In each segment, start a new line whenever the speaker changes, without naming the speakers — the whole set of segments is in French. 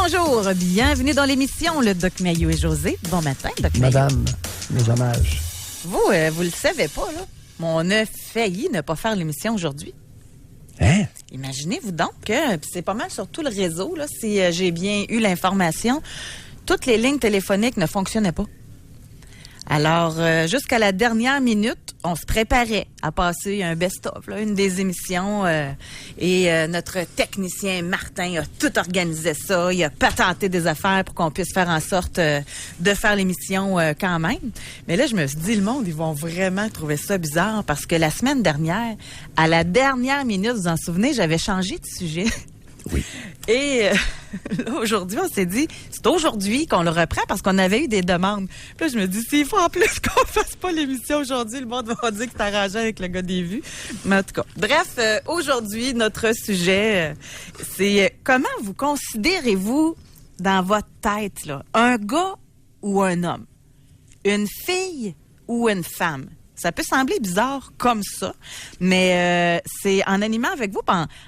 Bonjour, bienvenue dans l'émission Le Doc Mayou et José. Bon matin, Doc Mayou.
Madame, mes hommages.
Vous le savez pas, là. Mais on a failli ne pas faire l'émission aujourd'hui.
Hein?
Imaginez-vous donc que c'est pas mal sur tout le réseau, là, si j'ai bien eu l'information, toutes les lignes téléphoniques ne fonctionnaient pas. Alors, jusqu'à la dernière minute, on se préparait à passer un best-of, là, une des émissions. Et notre technicien Martin a tout organisé ça. Il a patenté des affaires pour qu'on puisse faire en sorte de faire l'émission quand même. Mais là, je me suis dit, le monde, ils vont vraiment trouver ça bizarre parce que la semaine dernière, à la dernière minute, vous vous en souvenez, j'avais changé de sujet.
Oui.
Et là, aujourd'hui, on s'est dit, c'est aujourd'hui qu'on le reprend parce qu'on avait eu des demandes. Puis là, je me dis, s'il faut en plus qu'on fasse pas l'émission aujourd'hui, le monde va dire que c'est arrangé avec le gars des vues. Mais en tout cas, bref, aujourd'hui, notre sujet, c'est comment vous considérez-vous dans votre tête, là, un gars ou un homme? Une fille ou une femme? Ça peut sembler bizarre comme ça, mais c'est en animant avec vous,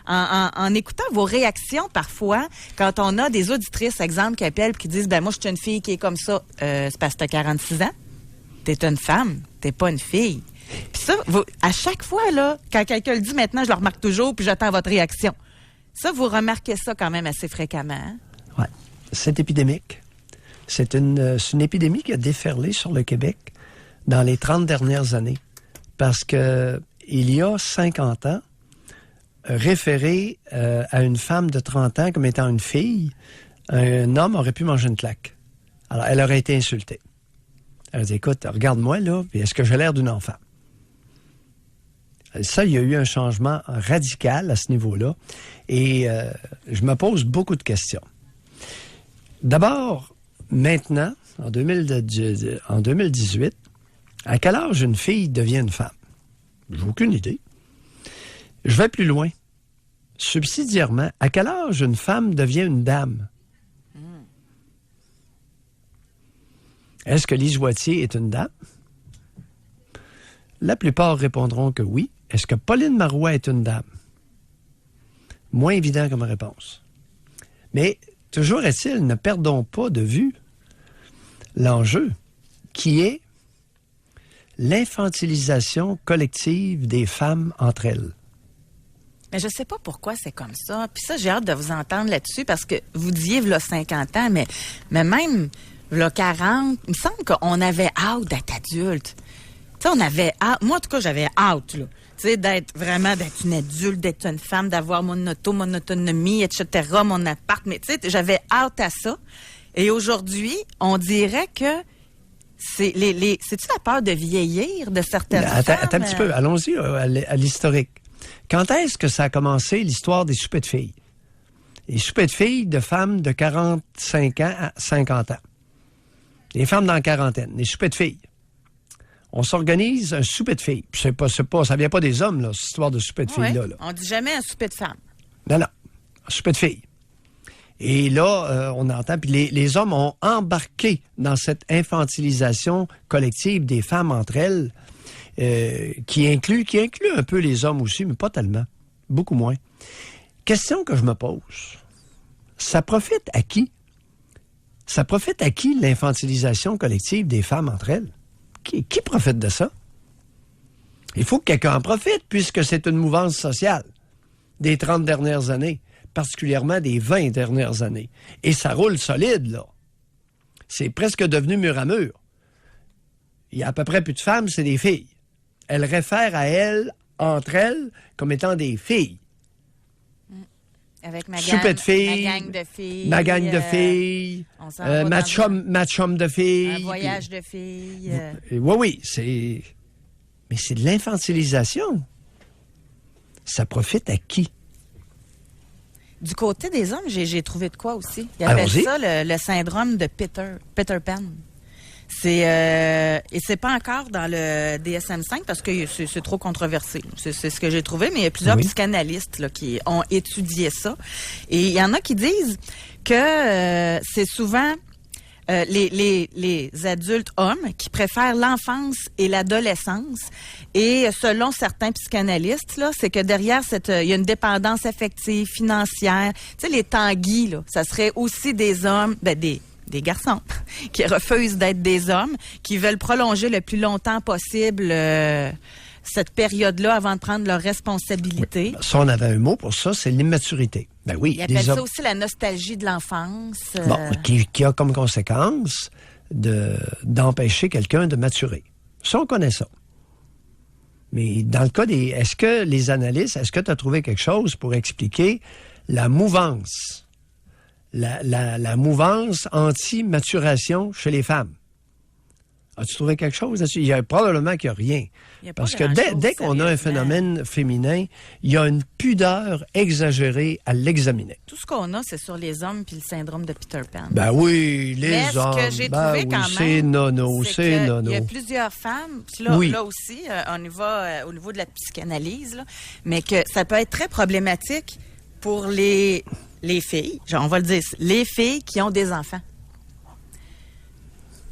en écoutant vos réactions parfois, quand on a des auditrices, exemple, qui appellent et qui disent « Ben moi, je suis une fille qui est comme ça. C'est parce que t'as 46 ans. T'es une femme. T'es pas une fille. » Puis ça, à chaque fois, là, quand quelqu'un le dit maintenant, je le remarque toujours, puis j'attends votre réaction. Ça, vous remarquez ça quand même assez fréquemment, hein?
Oui. C'est épidémique. C'est une épidémie qui a déferlé sur le Québec dans les 30 dernières années. Parce que il y a 50 ans, référé à une femme de 30 ans comme étant une fille, un homme aurait pu manger une claque. Alors, elle aurait été insultée. Elle a dit, écoute, regarde-moi là, puis est-ce que j'ai l'air d'une enfant? Ça, il y a eu un changement radical à ce niveau-là. Et je me pose beaucoup de questions. D'abord, maintenant, en 2018, à quel âge une fille devient une femme? J'ai aucune idée. Je vais plus loin. Subsidiairement, à quel âge une femme devient une dame? Est-ce que Lise Wattier est une dame? La plupart répondront que oui. Est-ce que Pauline Marois est une dame? Moins évident comme réponse. Mais toujours est-il, ne perdons pas de vue l'enjeu qui est l'infantilisation collective des femmes entre elles.
Mais je sais pas pourquoi c'est comme ça. Puis ça, j'ai hâte de vous entendre là-dessus parce que vous disiez, v'là 50 ans, mais même, v'là 40, il me semble qu'on avait hâte d'être adulte. Tu sais, on avait hâte. Moi, en tout cas, j'avais hâte, là. Tu sais, d'être une adulte, d'être une femme, d'avoir mon auto, mon autonomie, etc., mon appart. Mais tu sais, j'avais hâte à ça. Et aujourd'hui, on dirait que c'est-tu la peur de vieillir de certaines femmes?
Attends un petit peu. Allons-y à l'historique. Quand est-ce que ça a commencé, l'histoire des soupers de filles? Les soupers de filles de femmes de 45 ans à 50 ans. Les femmes dans la quarantaine. Les soupers de filles. On s'organise un souper de filles. Puis ça vient pas des hommes, là, cette histoire de souper de filles-là. Là.
On dit jamais un souper de femmes.
Non. Un souper de filles. Et là, on entend, puis les hommes ont embarqué dans cette infantilisation collective des femmes entre elles, qui inclut un peu les hommes aussi, mais pas tellement. Beaucoup moins. Question que je me pose. Ça profite à qui? Ça profite à qui l'infantilisation collective des femmes entre elles? Qui profite de ça? Il faut que quelqu'un en profite, puisque c'est une mouvance sociale des 30 dernières années. Particulièrement des 20 dernières années. Et ça roule solide, là. C'est presque devenu mur à mur. Il y a à peu près plus de femmes, c'est des filles. Elles réfèrent à elles, entre elles, comme étant des filles.
Avec ma
gang de filles.
Ma gang de filles.
Ma gang de filles. Ma chum de filles.
Un voyage de filles.
Oui, c'est... Mais c'est de l'infantilisation. Ça profite à qui?
Du côté des hommes, j'ai trouvé de quoi aussi. Ils appellent ça le syndrome de Peter Pan. Et c'est pas encore dans le DSM-5 parce que c'est trop controversé. C'est ce que j'ai trouvé, mais il y a plusieurs psychanalystes là, qui ont étudié ça. Et il y en a qui disent que c'est souvent les adultes hommes qui préfèrent l'enfance et l'adolescence. Et selon certains psychanalystes, là, c'est que derrière il y a une dépendance affective, financière. Tu sais, les Tanguy, là, ça serait aussi des hommes, des garçons qui refusent d'être des hommes, qui veulent prolonger le plus longtemps possible cette période-là avant de prendre leurs responsabilités.
Oui. Ça, on avait un mot pour ça, c'est l'immaturité. Ben oui.
Ils appellent ça aussi la nostalgie de l'enfance.
Bon, qui a comme conséquence d'empêcher quelqu'un de maturer. Ça, on connaît ça. Mais dans le cas est-ce que les analystes, est-ce que tu as trouvé quelque chose pour expliquer la mouvance, la mouvance anti-maturation chez les femmes? As-tu trouvé quelque chose là-dessus? Il y a probablement qu'il n'y a rien. Parce que dès qu'on a un phénomène féminin, il y a une pudeur exagérée à l'examiner.
Tout ce qu'on a, c'est sur les hommes puis le syndrome de Peter Pan.
Ben oui, les
Mais
hommes.
ce que j'ai trouvé quand même,
c'est nono.
Il y a plusieurs femmes, puis là aussi, on y va au niveau de la psychanalyse, là, mais que ça peut être très problématique pour les filles, on va le dire, les filles qui ont des enfants,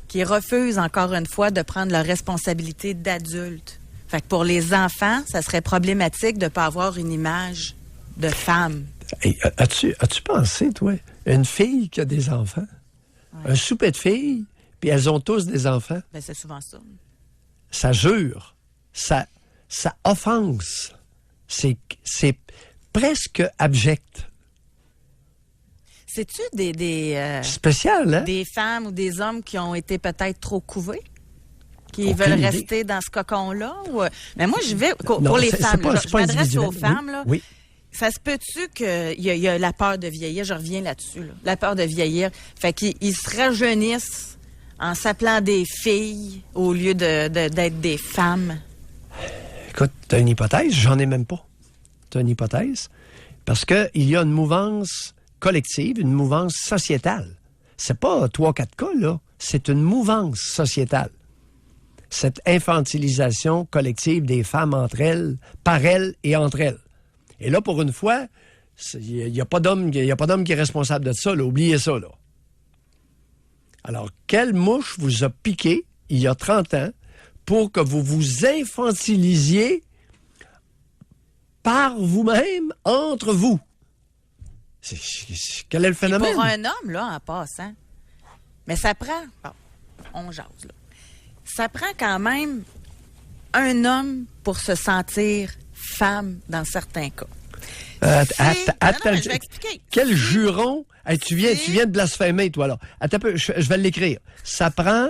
qui refusent encore une fois de prendre leur responsabilité d'adulte. Fait que pour les enfants, ça serait problématique de ne pas avoir une image de femme.
Hey, as-tu pensé, toi, une fille qui a des enfants, un souper de filles, puis elles ont tous des enfants?
Ben, c'est souvent ça.
Ça jure, ça offense, c'est presque abject.
C'est-tu des
spécial, hein?
Des femmes ou des hommes qui ont été peut-être trop couvés? Qui veulent rester dans ce cocon-là? Ou... Mais moi, je vais... Pour les femmes, je m'adresse aux femmes. Là.
Oui.
Ça se peut-tu qu'il y a la peur de vieillir? Je reviens là-dessus. Là. La peur de vieillir. Fait qu'ils se rajeunissent en s'appelant des filles au lieu d'être des femmes.
Écoute, t'as une hypothèse? J'en ai même pas. T'as une hypothèse? Parce qu'il y a une mouvance collective, une mouvance sociétale. C'est pas 3-4 cas, là. C'est une mouvance sociétale. Cette infantilisation collective des femmes entre elles, par elles et entre elles. Et là, pour une fois, il n'y a pas d'homme qui est responsable de ça, là. Oubliez ça, là. Alors, quelle mouche vous a piqué il y a 30 ans pour que vous vous infantilisiez par vous-même, entre vous? Quel est le phénomène?
Et pour un homme, là, en passant, mais ça prend... Bon, on jase, là. Ça prend quand même un homme pour se sentir femme dans certains cas.
Attends,
je vais expliquer.
Quel juron? Hey, tu viens de blasphémer, toi, là. Attends un peu, je vais l'écrire. Ça prend...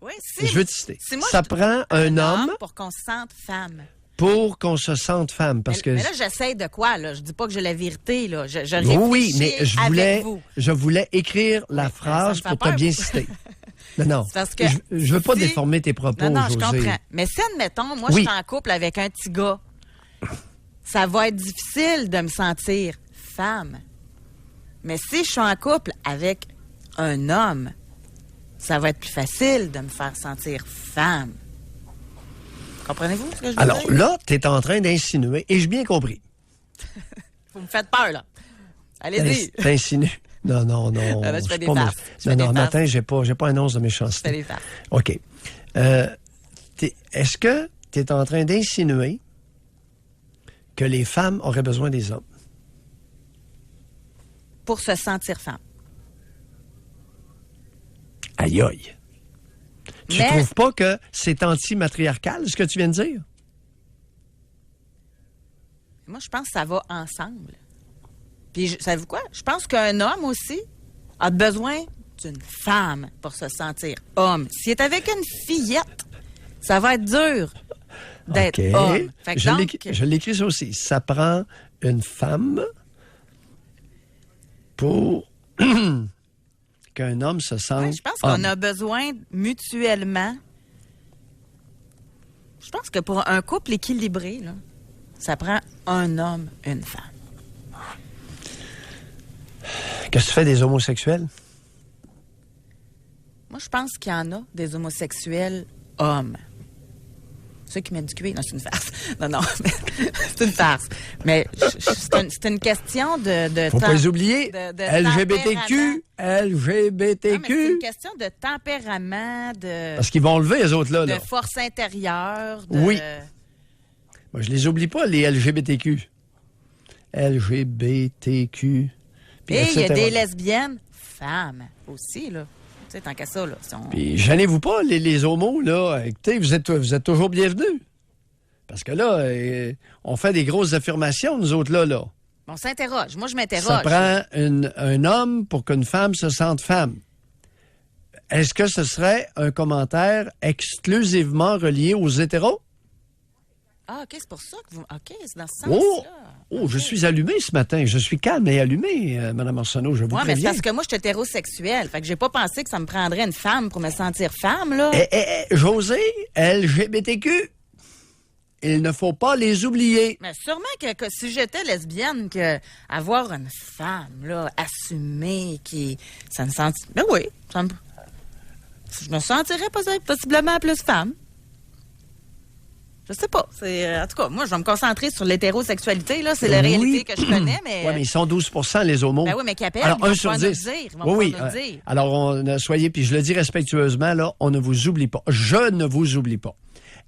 Oui,
je veux te citer. Ça prend un homme...
pour qu'on se sente femme.
Pour qu'on se sente femme, parce que...
Mais là, j'essaie de quoi, là? Je dis pas que j'ai la vérité, là. Je
oui, mais je voulais écrire la phrase pour te bien citer. Non,
parce que
je veux pas déformer tes propos,
Non,
José.
je comprends. Mais si, admettons, moi, je suis en couple avec un petit gars, ça va être difficile de me sentir femme. Mais si je suis en couple avec un homme, ça va être plus facile de me faire sentir femme. Comprenez-vous ce que je veux dire?
Alors là, tu es en train d'insinuer, et j'ai bien compris.
Vous me faites peur, là. Allez-y.
T'insinues. Non.
Là, je fais des farces.
Non, matin, j'ai pas un once de méchanceté.
Je fais des farces.
OK. Est-ce que tu es en train d'insinuer que les femmes auraient besoin des hommes?
Pour se sentir femme.
Aïe aïe. Tu ne trouves pas que c'est anti-matriarcal, ce que tu viens de dire?
Moi, je pense que ça va ensemble. Puis, savez-vous quoi? Je pense qu'un homme aussi a besoin d'une femme pour se sentir homme. S'il est avec une fillette, ça va être dur d'être homme. Fait que
je l'écris ça aussi. Ça prend une femme pour qu'un homme se sente
je pense qu'on a besoin mutuellement. Je pense que pour un couple équilibré, là, ça prend un homme, une femme.
Qu'est-ce que tu fais des homosexuels?
Moi, je pense qu'il y en a des homosexuels hommes. Ceux qui mettent du cuir, non, c'est une farce. Non, c'est une farce. Mais c'est une question de
faut pas les oublier.
de
LGBTQ.
Non, mais c'est une question de tempérament,
Parce qu'ils vont lever, les autres, là.
de force intérieure.
Oui. Moi, je les oublie pas, les LGBTQ. LGBTQ.
Et il y a des lesbiennes, femmes aussi, là. Tu sais, tant qu'à ça, là.
Puis, gênez-vous pas, les homos, là. Écoutez, vous êtes toujours bienvenus. Parce que là, on fait des grosses affirmations, nous autres, là.
On s'interroge. Moi, je m'interroge.
Ça prend un homme pour qu'une femme se sente femme. Est-ce que ce serait un commentaire exclusivement relié aux hétéros?
Ah, OK, c'est pour ça que vous... OK, c'est dans ce sens-là.
Oh, je suis allumé ce matin. Je suis calme et allumé, Mme Arsenault, je vous préviens.
Mais c'est parce que moi, je suis hétérosexuelle. Fait que j'ai pas pensé que ça me prendrait une femme pour me sentir femme, là.
José, LGBTQ, il ne faut pas les oublier.
Mais sûrement que si j'étais lesbienne, que avoir une femme, là, assumée, ça me sent... Ben oui, je me sentirais possiblement plus femme. Je sais pas. En tout cas, moi, je vais me concentrer sur l'hétérosexualité. Là, c'est la réalité que je connais, mais...
Oui, mais ils sont 12 les homos.
Ben oui, mais qui appellent,
alors,
ils vont
1 sur
pouvoir
10.
nous le dire. Ils vont pouvoir nous le dire.
Alors, soyez, puis je le dis respectueusement, là, on ne vous oublie pas. Je ne vous oublie pas.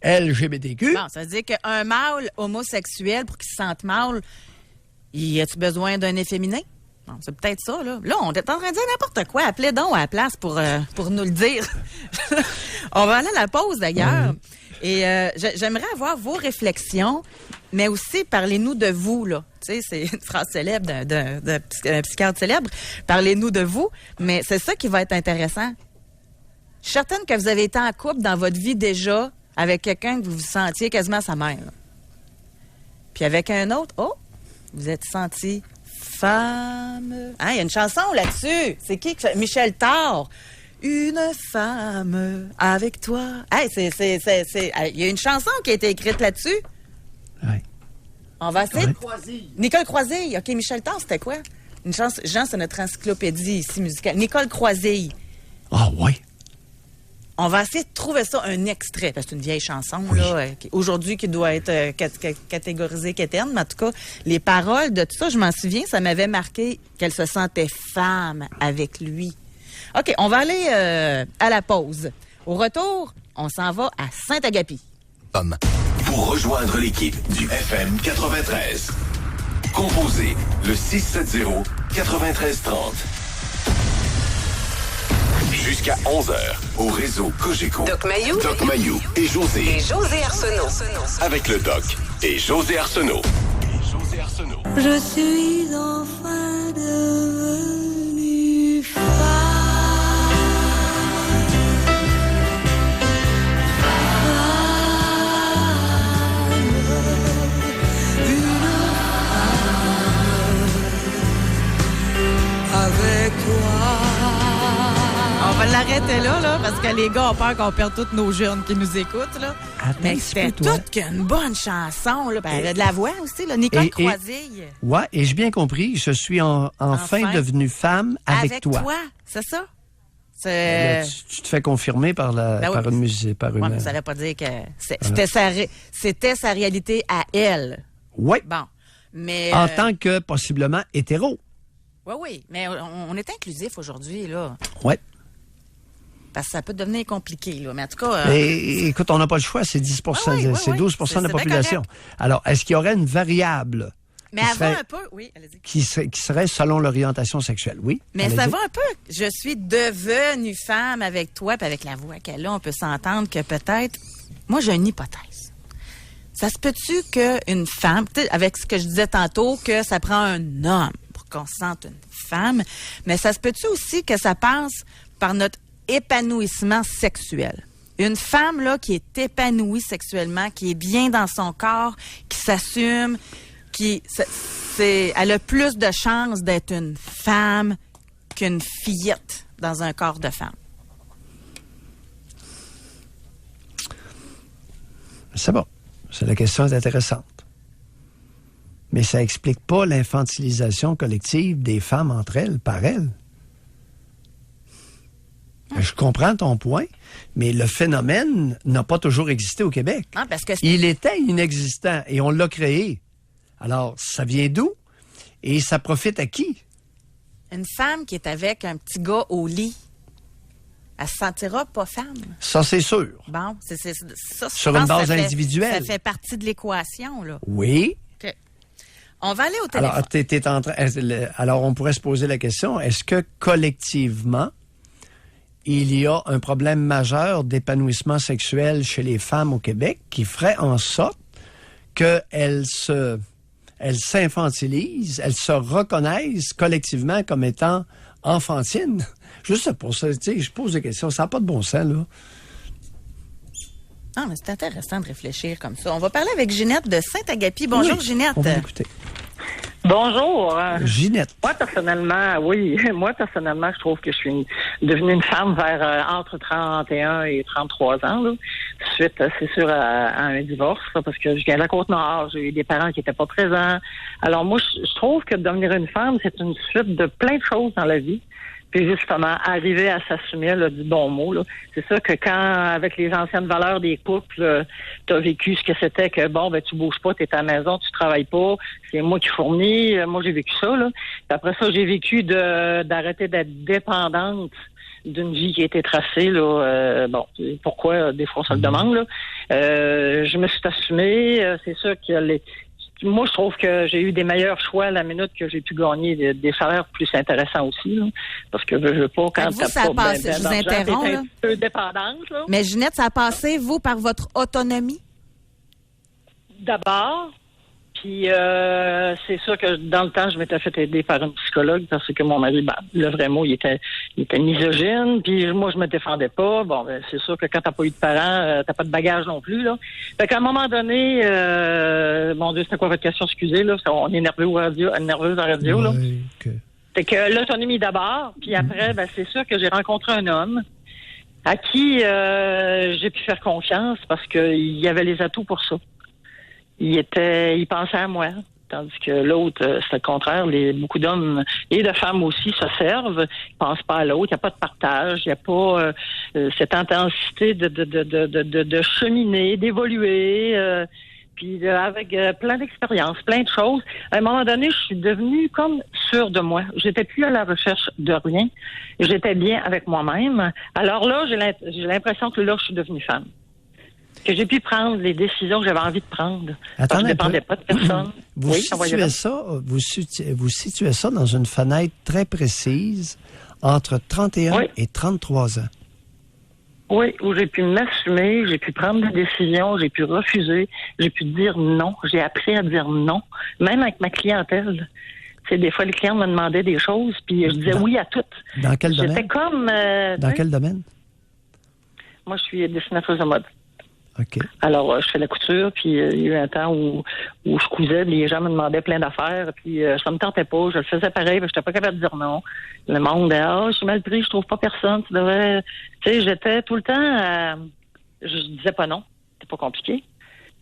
LGBTQ...
Bon, ça veut dire qu'un mâle homosexuel, pour qu'il se sente mâle, y a-tu besoin d'un efféminé? Bon, c'est peut-être ça, là. Là, on est en train de dire n'importe quoi. Appelez donc à la place pour nous le dire. On va aller à la pause, d'ailleurs. Et j'aimerais avoir vos réflexions, mais aussi parlez-nous de vous, là. Tu sais, c'est une phrase célèbre d'un psychiatre célèbre. Parlez-nous de vous, mais c'est ça qui va être intéressant. Je suis certaine que vous avez été en couple dans votre vie déjà avec quelqu'un que vous vous sentiez quasiment sa mère. Là. Puis avec un autre, vous êtes senti femme. Hein, il y a une chanson là-dessus. C'est qui? Michel Thor. Une femme avec toi. Hey, il y a une chanson qui a été écrite là-dessus.
Oui.
On va essayer.
Nicole
Croisille. Nicole Croisille. OK, Michel Thor, c'était quoi? Une chanson. Jean, c'est notre encyclopédie ici musicale. Nicole Croisille.
Ah, oui.
On va essayer de trouver ça, un extrait, parce que c'est une vieille chanson, là, aujourd'hui, qui doit être catégorisée quétaine, mais en tout cas, les paroles de tout ça, je m'en souviens, ça m'avait marqué qu'elle se sentait femme avec lui. OK, on va aller à la pause. Au retour, on s'en va à Saint-Agapi.
Pour rejoindre l'équipe du FM 93, composez le 670-9330. Jusqu'à 11h, au réseau Cogeco.
Doc Mayou
et José.
Arsenault.
Avec le Doc et José Arsenault.
Je suis enfin devenue femme. Avec toi.
On va l'arrêter là, parce que les gars ont peur qu'on perde tous nos jeunes qui nous écoutent, là. Mais c'était toute qu'une bonne chanson, là. Ben, elle a de la voix aussi, là. Nicole Croisille.
Oui, et j'ai bien compris, je suis enfin devenue femme avec toi.
C'est ça?
Là, tu te fais confirmer par une musique.
Mais ça ne veut pas dire que c'était sa réalité à elle.
Oui.
Bon. Mais,
en tant que possiblement hétéro.
Oui, mais on est inclusif aujourd'hui, là.
Oui.
Parce que ça peut devenir compliqué, là. Mais en tout cas...
écoute, on n'a pas le choix, c'est 10 c'est 12 de la population. Alors, est-ce qu'il y aurait une variable qui serait selon l'orientation sexuelle? Oui.
Mais ça va un peu. Je suis devenue femme avec toi, puis avec la voix qu'elle a, on peut s'entendre que peut-être... Moi, j'ai une hypothèse. Ça se peut-tu qu'une femme, avec ce que je disais tantôt, que ça prend un homme pour qu'on se sente une femme, mais ça se peut-tu aussi que ça passe par notre épanouissement sexuel? Une femme, là, qui est épanouie sexuellement, qui est bien dans son corps, qui s'assume, elle a plus de chances d'être une femme qu'une fillette dans un corps de femme.
C'est bon. La question est intéressante. Mais ça explique pas l'infantilisation collective des femmes entre elles, par elles. Je comprends ton point, mais le phénomène n'a pas toujours existé au Québec.
Ah, parce que
Il était inexistant et on l'a créé. Alors, ça vient d'où? Et ça profite à qui?
une femme qui est avec un petit gars au lit, elle se sentira pas femme.
Ça, c'est sûr.
Bon, ça,
Sur
je
une
pense
base
que
individuelle.
Ça fait partie de l'équation, là.
Oui.
OK. On va aller au téléphone.
Alors, t'es en train. Alors, on pourrait se poser la question, est-ce que collectivement, il y a un problème majeur d'épanouissement sexuel chez les femmes au Québec qui ferait en sorte qu'elles s'infantilisent, elles se reconnaissent collectivement comme étant enfantines? Juste pour ça, tu sais, je pose des questions. Ça n'a pas de bon sens, là.
Ah, mais c'est intéressant de réfléchir comme ça. On va parler avec Ginette de Saint-Agapi. Bonjour,
Oui,
Ginette.
on va l'écouter.
Bonjour.
Ginette.
Moi, personnellement, je trouve que je suis devenue une femme vers entre 31 et 33 ans, là. Suite, c'est sûr, à un divorce, là, parce que je viens de la Côte-Nord, j'ai eu des parents qui n'étaient pas présents. Alors, moi, je trouve que devenir une femme, c'est une suite de plein de choses dans la vie. Puis justement, arriver à s'assumer là, du bon mot. Là. C'est ça que quand, avec les anciennes valeurs des couples, tu as vécu ce que c'était que, bon, ben tu bouges pas, tu es à la maison, tu travailles pas, c'est moi qui fournis. Moi, j'ai vécu ça. Là. Puis après ça, j'ai vécu d'arrêter d'être dépendante d'une vie qui a été tracée. Là. Pourquoi? Des fois, on se le demande. Là. Je me suis assumée. C'est sûr que moi, je trouve que j'ai eu des meilleurs choix à la minute que j'ai pu gagner des salaires plus intéressants aussi. Là, parce que je veux pas, quand
vous,
t'as
ça a
pas
passé, je vous interromps,
t'es
là.
un peu dépendante. Là.
Mais Ginette, ça a passé, vous, par votre autonomie?
D'abord, puis c'est sûr que dans le temps, je m'étais fait aider par une psychologue parce que mon mari, le vrai mot, il était misogyne, puis moi, je me défendais pas. Bon, ben, c'est sûr que quand t'as pas eu de parents, t'as pas de bagage non plus, là. Fait qu'à un moment donné, mon Dieu, c'était quoi votre question? Excusez, là, parce qu'on est nerveuse en radio, là.
Oui, OK.
C'est que l'autonomie d'abord, puis après, ben, c'est sûr que j'ai rencontré un homme à qui j'ai pu faire confiance parce qu'il y avait les atouts pour ça. Il pensait à moi. Tandis que l'autre, c'est le contraire. Beaucoup d'hommes et de femmes aussi se servent. Ils pensent pas à l'autre. Il n'y a pas de partage. Il n'y a pas cette intensité de cheminer, d'évoluer. Puis avec plein d'expériences, plein de choses. À un moment donné, je suis devenue comme sûre de moi. J'étais plus à la recherche de rien. J'étais bien avec moi-même. Alors là, j'ai l'impression que là, je suis devenue femme. Que j'ai pu prendre les décisions que j'avais envie de prendre.
Attends,
je ne dépendais pas de personne.
Vous situez ça dans une fenêtre très précise entre 31 et 33 ans.
Oui, où j'ai pu m'assumer, j'ai pu prendre des décisions, j'ai pu refuser, j'ai pu dire non. J'ai appris à dire non, même avec ma clientèle. Tu sais, des fois, les clients me demandaient des choses, puis je disais oui à toutes.
Dans quel domaine?
J'étais comme...
dans quel domaine?
Moi, je suis dessinatrice de mode.
OK.
Alors, je fais la couture, puis il y a eu un temps où je cousais, les gens me demandaient plein d'affaires, puis ça me tentait pas, je le faisais pareil, je n'étais pas capable de dire non. Le monde, je suis mal pris, je trouve pas personne, tu devrais... Tu sais, j'étais tout le temps... je disais pas non, c'était pas compliqué.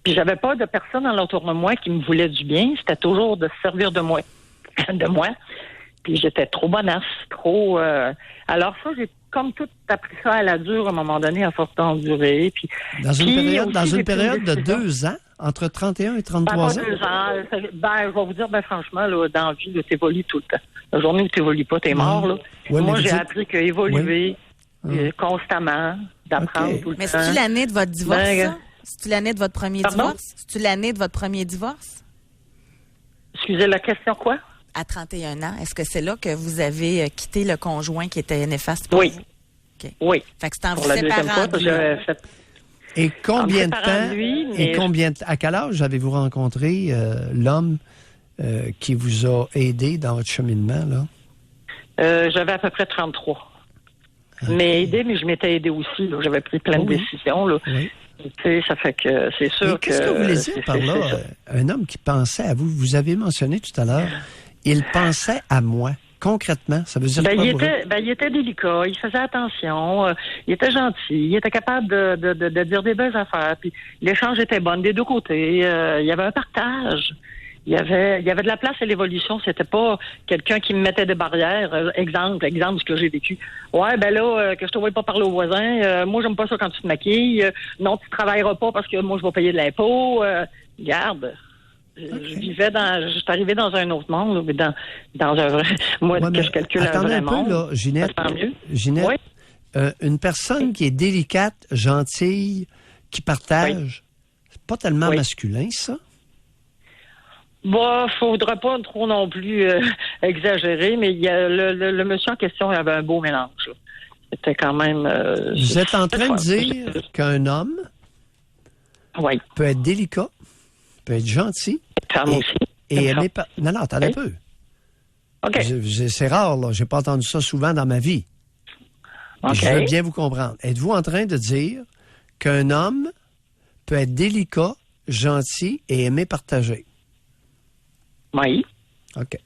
Puis j'avais pas de personne autour de moi qui me voulait du bien, c'était toujours de se servir de moi. Puis j'étais trop bonasse, trop... Alors ça, j'ai comme tout appris ça à la dure à un moment donné, à force d'endurer. Puis,
dans une période de 2 ans, entre 31 et 33 ans?
2 ans. Je vais vous dire, franchement, là, dans la vie, tu évolues tout le temps. La journée où tu n'évolues pas, tu es mort. Là.
Ouais,
moi, j'ai appris qu'évoluer constamment, d'apprendre tout le temps.
Mais c'est-tu l'année de votre divorce, ça? C'est-tu l'année de votre premier divorce? C'est-tu l'année de votre premier divorce?
Excusez la question, quoi?
À 31 ans, est-ce que c'est là que vous avez quitté le conjoint qui était néfaste pour vous? Okay.
Oui.
Fait que c'est en vous
pour la deuxième
séparant
fois,
de lui.
Et combien de temps, à quel âge avez-vous rencontré l'homme qui vous a aidé dans votre cheminement, là?
J'avais à peu près 33. Okay. Mais je m'étais aidé aussi, là. J'avais pris plein de décisions, là. Oui. Tu sais, ça fait que c'est sûr que...
Qu'est-ce que vous voulez dire par là? Un homme qui pensait à vous, vous avez mentionné tout à l'heure, il pensait à moi. Concrètement, ça veut dire quoi?
Il était délicat, il faisait attention, il était gentil, il était capable de dire des belles affaires, puis l'échange était bon des deux côtés, il y avait un partage. il y avait de la place à l'évolution. C'était pas quelqu'un qui me mettait des barrières. Exemple, ce que j'ai vécu. Ouais, ben là, que je te voie pas parler aux voisins. Moi, j'aime pas ça quand tu te maquilles. Non, tu travailleras pas parce que moi, je vais payer de l'impôt. Garde.
Okay.
Je suis arrivé dans un autre monde, mais dans un vrai. Moi,
Ouais,
que je calcule un vrai monde.
Là, Ginette.
Ça se sent mieux.
Ginette,
Oui.
Une personne qui est délicate, gentille, qui partage, c'est pas tellement masculin, ça?
Bah, faudrait pas trop non plus exagérer, mais il y a le monsieur en question, il avait un beau mélange. Là. C'était quand même.
Vous êtes en train de dire qu'un homme peut être délicat, peut être gentil.
Femme aussi.
Et aimer pas. Non, attendez un peu.
OK.
C'est rare, là. J'ai pas entendu ça souvent dans ma vie.
Okay.
Je veux bien vous comprendre. Êtes-vous en train de dire qu'un homme peut être délicat, gentil et aimer partager?
Oui.
OK.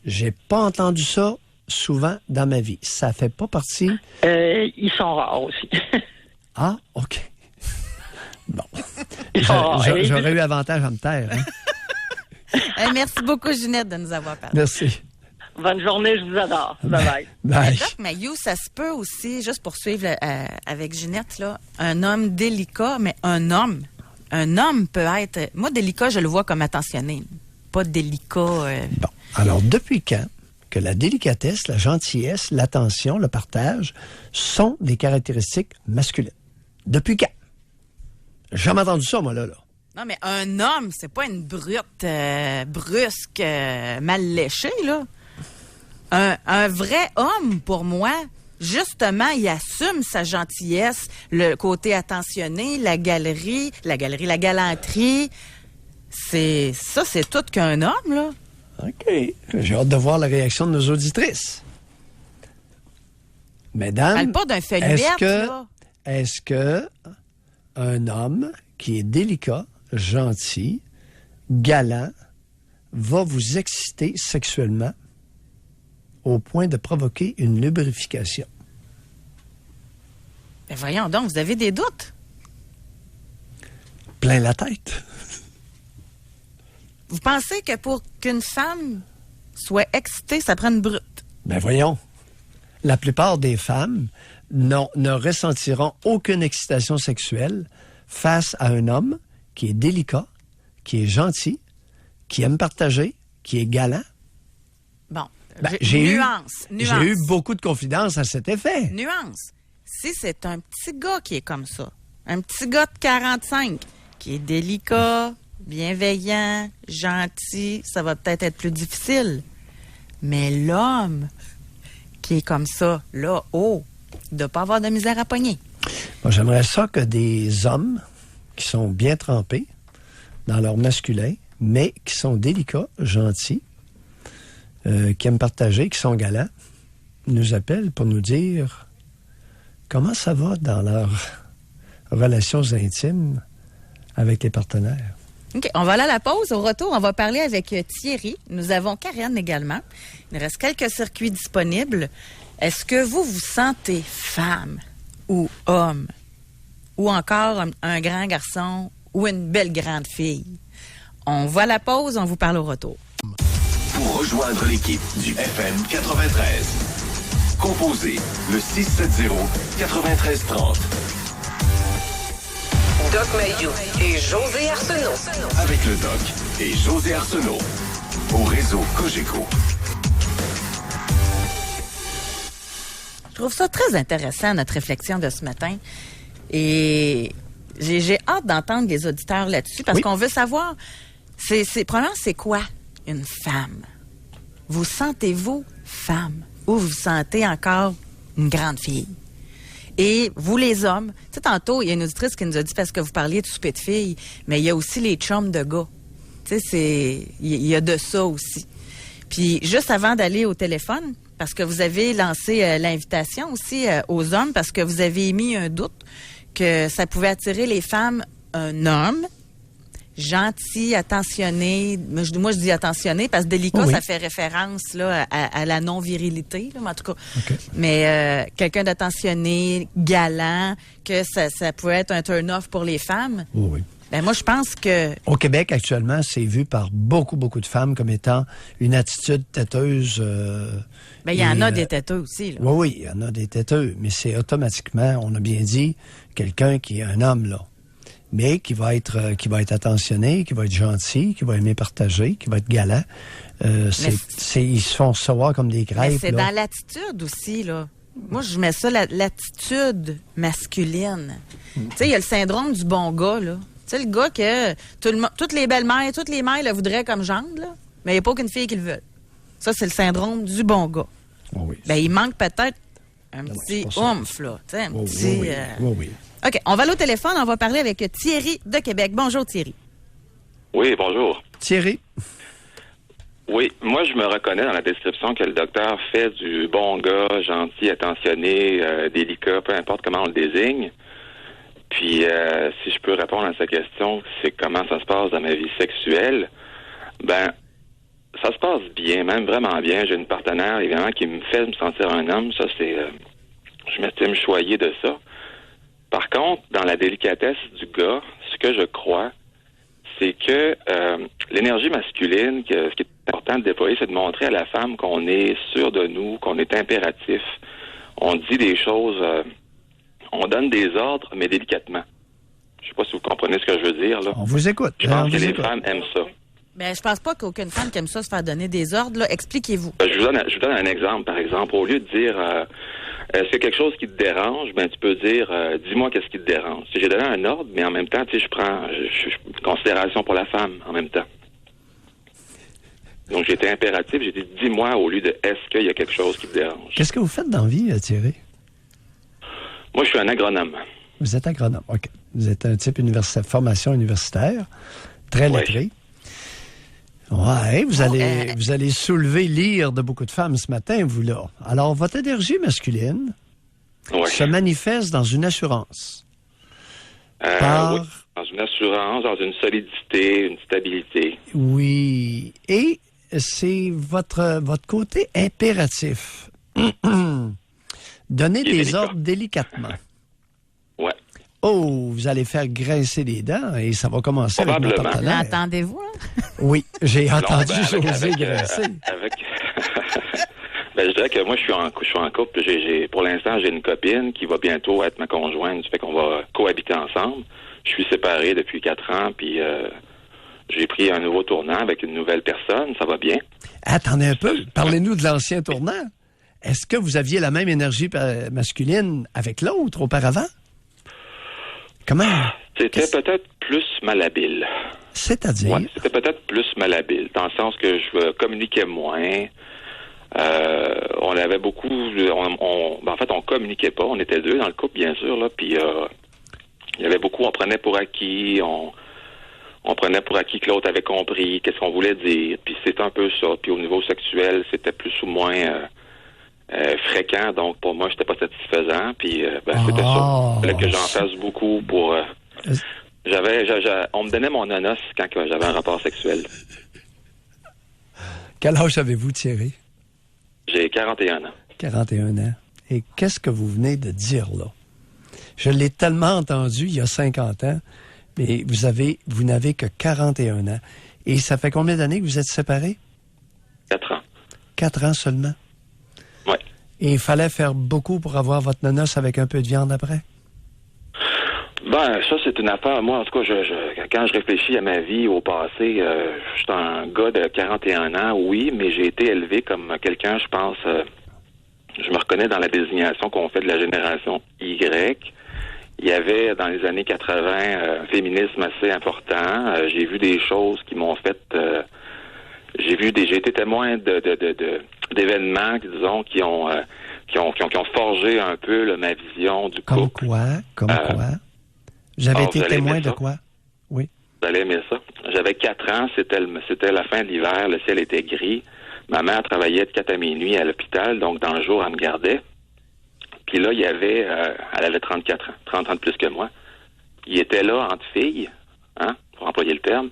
J'ai pas entendu ça souvent dans ma vie. Ça fait pas partie...
Ils sont rares aussi.
Ah, OK. Bon.
Ils sont rares.
J'aurais eu avantage à me taire. Hein?
Merci beaucoup, Ginette, de nous avoir parlé.
Merci.
Bonne journée, je vous adore. Bye-bye.
Bye.
Doc Mayou, ça se peut aussi, juste pour suivre avec Ginette, là, un homme délicat, mais un homme peut être... Moi, délicat, je le vois comme attentionné. Pas délicat.
Bon. Alors, depuis quand que la délicatesse, la gentillesse, l'attention, le partage sont des caractéristiques masculines? Depuis quand? J'ai jamais entendu ça, moi, là.
Non, mais un homme, c'est pas une brute brusque, mal léchée, là. Un vrai homme, pour moi, justement, il assume sa gentillesse, le côté attentionné, la galanterie. C'est tout qu'un homme, là.
OK. J'ai hâte de voir la réaction de nos auditrices. Mesdames,
Parle pas d'un fait là.
Est-ce que un homme qui est délicat, gentil, galant, va vous exciter sexuellement au point de provoquer une lubrification?
Ben voyons donc, vous avez des doutes?
Plein la tête.
Vous pensez que pour qu'une femme soit excitée, ça prend une brute?
Ben voyons. La plupart des femmes ne ressentiront aucune excitation sexuelle face à un homme qui est délicat, qui est gentil, qui aime partager, qui est galant.
Bon,
j'ai
nuance.
eu beaucoup de confidences à cet effet.
Nuance. Si c'est un petit gars qui est comme ça, un petit gars de 45 qui est délicat, bienveillant, gentil, ça va peut-être être plus difficile. Mais l'homme qui est comme ça, là, il ne doit pas avoir de misère à pogner.
Moi, j'aimerais ça que des hommes qui sont bien trempés dans leur masculin, mais qui sont délicats, gentils, qui aiment partager, qui sont galants, nous appellent pour nous dire comment ça va dans leurs relations intimes avec les partenaires.
OK, on va aller à la pause. Au retour, on va parler avec Thierry. Nous avons Karen également. Il reste quelques circuits disponibles. Est-ce que vous vous sentez femme ou homme? Ou encore un grand garçon ou une belle grande fille? On va à la pause, on vous parle au retour.
Pour rejoindre l'équipe du FM 93, composez le 670-9330.
Doc Mayou et José Arsenault.
Avec le Doc et José Arsenault. Au réseau Cogeco.
Je trouve ça très intéressant, notre réflexion de ce matin. Et j'ai hâte d'entendre les auditeurs là-dessus parce qu'on veut savoir, premièrement, c'est quoi une femme? Vous sentez-vous femme ou vous sentez encore une grande fille? Et vous, les hommes, tu sais, tantôt, il y a une auditrice qui nous a dit, parce que vous parliez de souper de filles, mais il y a aussi les chums de gars. Tu sais, il y a de ça aussi. Puis, juste avant d'aller au téléphone, parce que vous avez lancé l'invitation aussi aux hommes, parce que vous avez émis un doute que ça pouvait attirer les femmes, un homme gentil, attentionné. Moi, je dis attentionné parce que délicat, ça fait référence là, à la non-virilité, là, mais en tout cas.
Okay.
Mais quelqu'un d'attentionné, galant, que ça pouvait être un turn-off pour les femmes.
Oui.
Ben moi, je pense que...
Au Québec, actuellement, c'est vu par beaucoup, beaucoup de femmes comme étant une attitude têteuse.
Ben, il y en a des têteux aussi, là.
Oui, il y en a des têteux, mais c'est automatiquement, on a bien dit, quelqu'un qui est un homme, là. Mais qui va être attentionné, qui va être gentil, qui va aimer partager, qui va être galant. Ils se font recevoir comme des crêpes.
Mais c'est
là.
dans l'attitude aussi, là. Moi, je mets ça, l'attitude masculine. Tu sais, il y a le syndrome du bon gars, là. Tu sais, le gars que toutes les belles-mères, toutes les mères le voudraient comme gendre, là, mais il n'y a pas aucune fille qui le veut. Ça, c'est le syndrome du bon gars.
Oh oui.
Ben, il manque peut-être un petit
c'est
oomph, là. Tu sais, un
Oh,
petit...
oui.
OK, on va aller au téléphone, on va parler avec Thierry de Québec. Bonjour, Thierry.
Oui, bonjour.
Thierry?
Oui, moi, je me reconnais dans la description que le docteur fait du bon gars, gentil, attentionné, délicat, peu importe comment on le désigne. Puis, si je peux répondre à sa question, c'est comment ça se passe dans ma vie sexuelle. Ben, ça se passe bien, même vraiment bien. J'ai une partenaire, évidemment, qui me fait me sentir un homme. Ça, c'est... je m'estime choyé de ça. Par contre, dans la délicatesse du gars, ce que je crois, c'est que l'énergie masculine, ce qui est important de déployer, c'est de montrer à la femme qu'on est sûr de nous, qu'on est impératif. On dit des choses, on donne des ordres, mais délicatement. Je sais pas si vous comprenez ce que je veux dire, là.
On vous écoute.
Je pense que les femmes aiment ça.
Ben, je pense pas qu'aucune femme qui aime ça se faire donner des ordres, là. Expliquez-vous.
Je vous donne un exemple, par exemple. Au lieu de dire est-ce qu'il y a quelque chose qui te dérange, ben tu peux dire dis-moi qu'est-ce qui te dérange. J'ai donné un ordre, mais en même temps, tu sais, je prends considération pour la femme en même temps. Donc j'étais impératif, j'ai dit dis-moi au lieu de est-ce qu'il y a quelque chose qui te dérange.
Qu'est-ce que vous faites dans la vie, Thierry?
Moi, je suis un agronome.
Vous êtes agronome, OK. Vous êtes un type universitaire, formation universitaire, très lettré. Ouais, vous allez soulever l'ire de beaucoup de femmes ce matin, vous là. Alors, votre énergie masculine se manifeste dans une assurance.
Oui, dans une assurance, dans une solidité, une stabilité.
Oui, et c'est votre côté impératif. Donnez des ordres délicatement.
Ouais.
Oh, vous allez faire grincer des dents et ça va commencer avec votre partenaire.
L'entendez-vous, hein?
Oui, j'ai entendu José grincer.
Ben, je dirais que moi, je suis en couple. Pour l'instant, j'ai une copine qui va bientôt être ma conjointe. Ça fait qu'on va cohabiter ensemble. Je suis séparé depuis 4 ans, puis j'ai pris un nouveau tournant avec une nouvelle personne. Ça va bien.
Attendez un peu. Parlez-nous de l'ancien tournant. Est-ce que vous aviez la même énergie masculine avec l'autre auparavant? Comment?
C'était peut-être plus malhabile.
C'est-à-dire?
Ouais, c'était peut-être plus malhabile, dans le sens que je communiquais moins. On avait beaucoup... en fait, on communiquait pas. On était 2 dans le couple, bien sûr, là. Puis il y avait beaucoup... On prenait pour acquis. On prenait pour acquis que l'autre avait compris qu'est-ce qu'on voulait dire. Puis c'était un peu ça. Puis au niveau sexuel, c'était plus ou moins... fréquent, donc pour moi, c'était pas satisfaisant, puis c'était ça. Il fallait que j'en fasse beaucoup pour... on me donnait mon nonos quand j'avais un rapport sexuel.
Quel âge avez-vous, Thierry?
J'ai 41 ans.
41 ans. Et qu'est-ce que vous venez de dire, là? Je l'ai tellement entendu il y a 50 ans, mais vous n'avez que 41 ans. Et ça fait combien d'années que vous êtes séparés?
4 ans.
4 ans seulement?
Oui.
Et il fallait faire beaucoup pour avoir votre nonos avec un peu de viande après?
Ben, ça, c'est une affaire. Moi, en tout cas, quand je réfléchis à ma vie au passé, je suis un gars de 41 ans, oui, mais j'ai été élevé comme quelqu'un, je pense, je me reconnais dans la désignation qu'on fait de la génération Y. Il y avait, dans les années 80, un féminisme assez important. J'ai vu des choses qui m'ont fait... j'ai été témoin d'événements, disons, qui ont forgé un peu là, ma vision du couple.
Comme quoi? J'avais été témoin de quoi? Oui.
Vous allez aimer ça. J'avais 4 ans, c'était la fin de l'hiver, le ciel était gris. Ma mère travaillait de 4 à minuit à l'hôpital, donc dans le jour, elle me gardait. Puis là, il y avait, elle avait 34 ans, 30 ans de plus que moi. Il était là, entre filles, hein, pour employer le terme,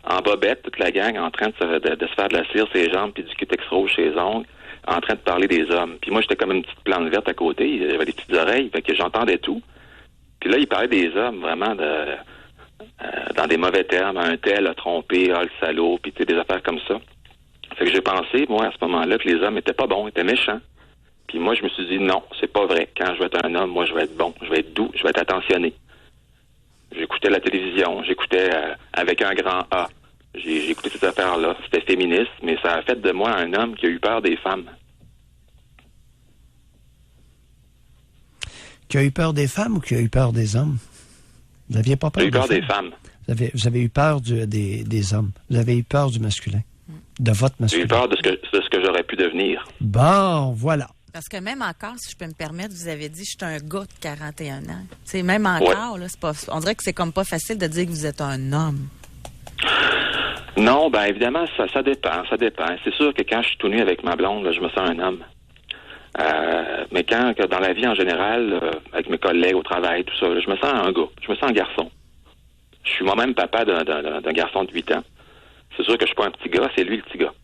en bobette, toute la gang, en train de se faire de la cire ses jambes, puis du cutex rouge ses ongles, en train de parler des hommes. Puis moi, j'étais comme une petite plante verte à côté, j'avais des petites oreilles, fait que j'entendais tout. Puis là, il parlait des hommes, vraiment, dans des mauvais termes, un tel a trompé, le salaud, puis des affaires comme ça. Fait que j'ai pensé, moi, à ce moment-là, que les hommes étaient pas bons, étaient méchants. Puis moi, je me suis dit, non, c'est pas vrai. Quand je vais être un homme, moi, je vais être bon, je vais être doux, je vais être attentionné. J'écoutais la télévision, j'écoutais avec un grand A. J'ai écouté ces affaires-là. C'était féministe, mais ça a fait de moi un homme qui a eu peur des femmes.
Qui a eu peur des femmes ou qui a eu peur des hommes? Vous n'aviez pas peur
J'ai eu peur des femmes.
Vous avez eu peur des hommes. Vous avez eu peur du masculin. De votre masculin.
J'ai eu peur de ce que j'aurais pu devenir.
Bon, voilà.
Parce que même encore, si je peux me permettre, vous avez dit, je suis un gars de 41 ans. T'sais, même encore, là, c'est pas, on dirait que c'est comme pas facile de dire que vous êtes un homme.
Non, ben évidemment, ça dépend. C'est sûr que quand je suis tout nu avec ma blonde, là, je me sens un homme. Mais quand dans la vie en général, avec mes collègues au travail, tout ça, là, je me sens un gars. Je me sens un garçon. Je suis moi-même papa d'un garçon de 8 ans. C'est sûr que je suis pas un petit gars, c'est lui le petit gars.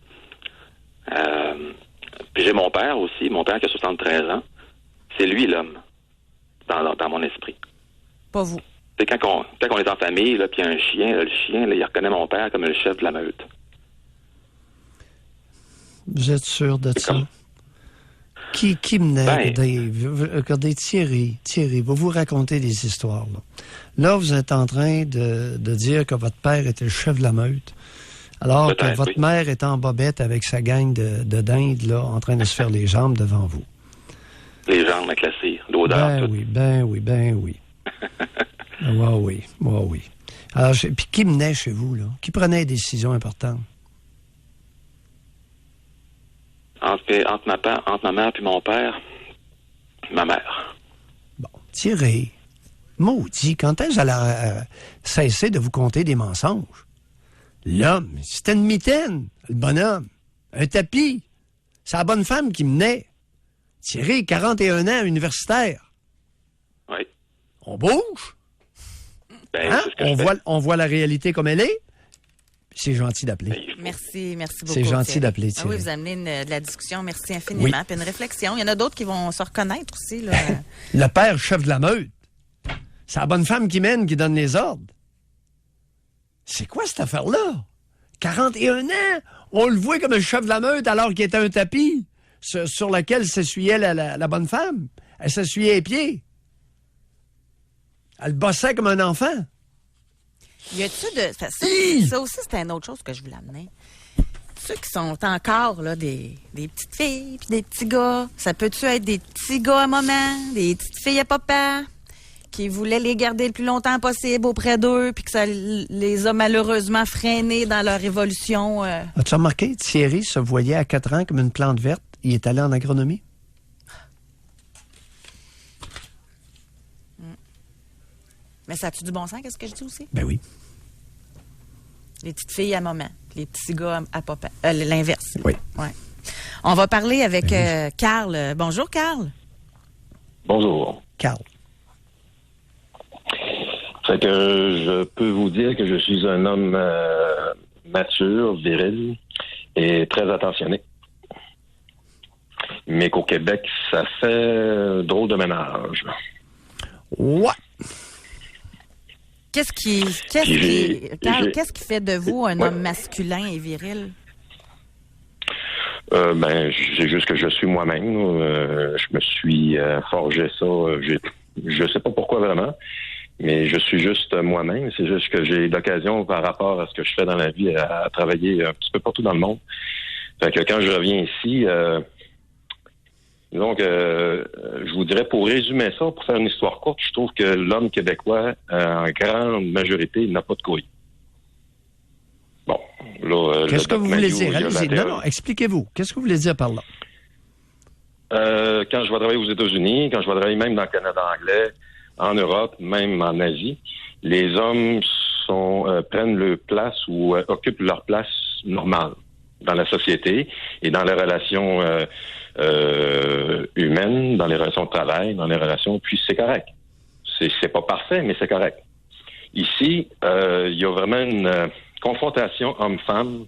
Puis j'ai mon père aussi, mon père qui a 73 ans. C'est lui l'homme, dans mon esprit.
Pas vous.
C'est quand on est en famille, là, puis il y a un chien, là, le chien, là, il reconnaît mon père comme le chef de la meute.
Vous êtes sûr de ça? Qui menait? Regardez, Thierry, vous vous racontez des histoires. Là, vous êtes en train de dire que votre père était le chef de la meute, alors que votre mère est en bobette avec sa gang de dindes, là, en train de se faire les jambes devant vous.
Les jambes avec la cire, l'odeur.
Ben oui. Oui. Alors, puis qui menait chez vous, là? Qui prenait des décisions importantes?
Entre ma mère et mon père, ma mère.
Bon, Thierry, maudit, quand est-ce qu'elle a cessé de vous conter des mensonges? L'homme, c'était une mitaine, le bonhomme. Un tapis. C'est la bonne femme qui menait. Thierry, 41 ans, universitaire.
Oui.
On bouge.
Ben,
hein?
c'est ce que
on voit la réalité comme elle est. C'est gentil d'appeler.
Merci beaucoup.
C'est gentil d'appeler, Thierry.
Oui, vous amenez de la discussion. Merci infiniment. Puis une réflexion. Il y en a d'autres qui vont se reconnaître aussi. Là.
Le père, chef de la meute. C'est la bonne femme qui mène, qui donne les ordres. C'est quoi cette affaire-là? 41 ans, on le voit comme un chef de la meute alors qu'il était un tapis sur lequel s'essuyait la bonne femme. Elle s'essuyait les pieds. Elle bossait comme un enfant.
Y a-tu ça aussi, c'était une autre chose que je voulais amener. Ceux qui sont encore là, des petites filles puis des petits gars, ça peut-tu être des petits gars à maman, des petites filles à papa, qui voulaient les garder le plus longtemps possible auprès d'eux, puis que ça les a malheureusement freinés dans leur évolution?
As-tu remarqué, Thierry se voyait à 4 ans comme une plante verte. Il est allé en agronomie.
Mais ça a-tu du bon sens, qu'est-ce que je dis aussi?
Ben oui.
Les petites filles à maman, les petits gars à papa. L'inverse.
Oui.
Ouais. On va parler avec Carl. Bonjour, Carl.
Bonjour.
Carl.
Fait que je peux vous dire que je suis un homme mature, viril et très attentionné. Mais qu'au Québec, ça fait drôle de ménage.
Ouais.
Qu'est-ce qui fait de vous un homme masculin et viril?
C'est juste que je suis moi-même. Je me suis forgé ça. Je sais pas pourquoi vraiment, mais je suis juste moi-même. C'est juste que j'ai l'occasion, par rapport à ce que je fais dans la vie, à travailler un petit peu partout dans le monde. Fait que quand je reviens ici, donc, je vous dirais, pour résumer ça, pour faire une histoire courte, je trouve que l'homme québécois, en grande majorité, n'a pas de couilles. Bon, là...
Qu'est-ce que vous voulez dire? Allez-y. Non, expliquez-vous. Qu'est-ce que vous voulez dire par là?
Quand je vais travailler aux États-Unis, quand je vais travailler même dans le Canada anglais, en Europe, même en Asie, les hommes prennent leur place ou occupent leur place normale dans la société et dans les relations humaines, dans les relations de travail, dans les relations... Puis c'est correct. C'est pas parfait, mais c'est correct. Ici, il y a vraiment une confrontation homme-femme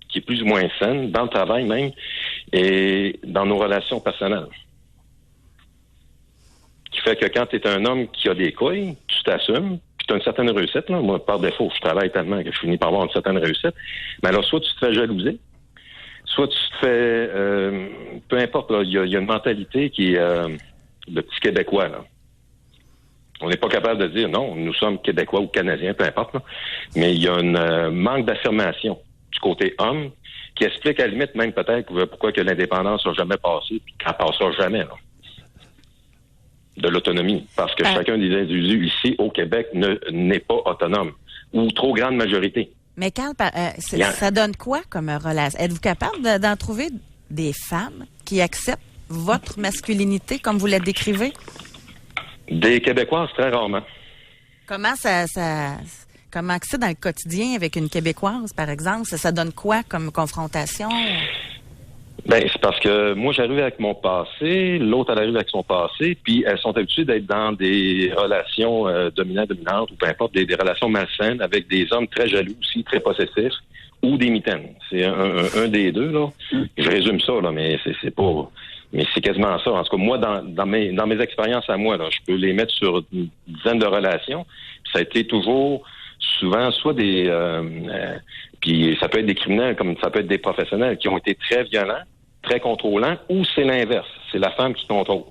qui est plus ou moins saine, dans le travail même, et dans nos relations personnelles. Qui fait que quand tu es un homme qui a des couilles, tu t'assumes, puis tu as une certaine réussite, là. Moi, par défaut, je travaille tellement que je finis par avoir une certaine réussite. Mais alors, soit tu te fais jalouser, soit tu te fais... peu importe, il y a une mentalité qui est le petit Québécois, là. On n'est pas capable de dire, non, nous sommes Québécois ou Canadiens, peu importe, là. Mais il y a un manque d'affirmation du côté homme qui explique à la limite même peut-être pourquoi que l'indépendance n'a jamais passé, puis qu'elle ne passera jamais, là. De l'autonomie. Parce que chacun des individus ici, au Québec, n'est pas autonome. Ou trop grande majorité.
Mais Carl, ça donne quoi comme relation? Êtes-vous capable d'en trouver des femmes qui acceptent votre masculinité comme vous la décrivez?
Des Québécoises, très rarement.
Comment comment que c'est dans le quotidien avec une Québécoise, par exemple? Ça donne quoi comme confrontation?
Ben, c'est parce que moi, j'arrive avec mon passé, l'autre, elle arrive avec son passé, puis elles sont habituées d'être dans des relations dominantes, ou peu importe, des relations malsaines, avec des hommes très jaloux aussi, très possessifs, ou des mitaines. C'est un des deux, là. Je résume ça, là, mais c'est pas... Mais c'est quasiment ça. En tout cas, moi, dans mes expériences à moi, là, je peux les mettre sur une dizaine de relations. Puis ça a été toujours, souvent, soit des... puis ça peut être des criminels, comme ça peut être des professionnels qui ont été très violents, très contrôlants, ou c'est l'inverse. C'est la femme qui contrôle.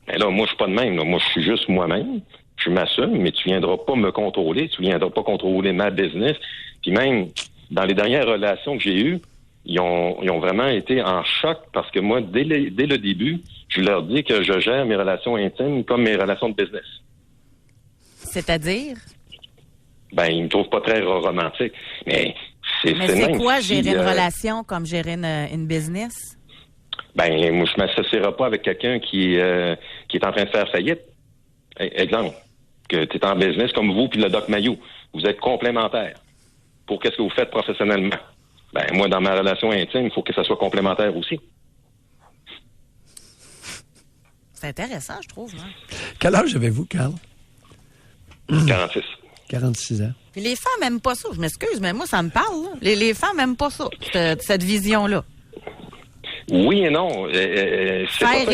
Mais là, moi, je suis pas de même. Là. Moi, je suis juste moi-même. Je m'assume, mais tu viendras pas me contrôler. Tu viendras pas contrôler ma business. Puis même, dans les dernières relations que j'ai eues, ils ont vraiment été en choc parce que moi, dès le début, je leur dis que je gère mes relations intimes comme mes relations de business.
C'est-à-dire?
Ben, ils me trouvent pas très romantique. Mais
c'est quoi gérer une relation comme gérer une business?
Ben, moi, je m'associerai pas avec quelqu'un qui est en train de faire faillite. Exemple, que tu es en business comme vous puis le Doc Mayou. Vous êtes complémentaires. Pour qu'est-ce que vous faites professionnellement? Ben, moi, dans ma relation intime, il faut que ça soit complémentaire aussi.
C'est intéressant, je trouve. Hein?
Quel âge avez-vous, Carl?
46.
46 ans.
Puis les femmes n'aiment pas ça. Je m'excuse, mais moi, ça me parle. Là. Les femmes n'aiment pas ça, cette vision-là.
Oui et non.
Faire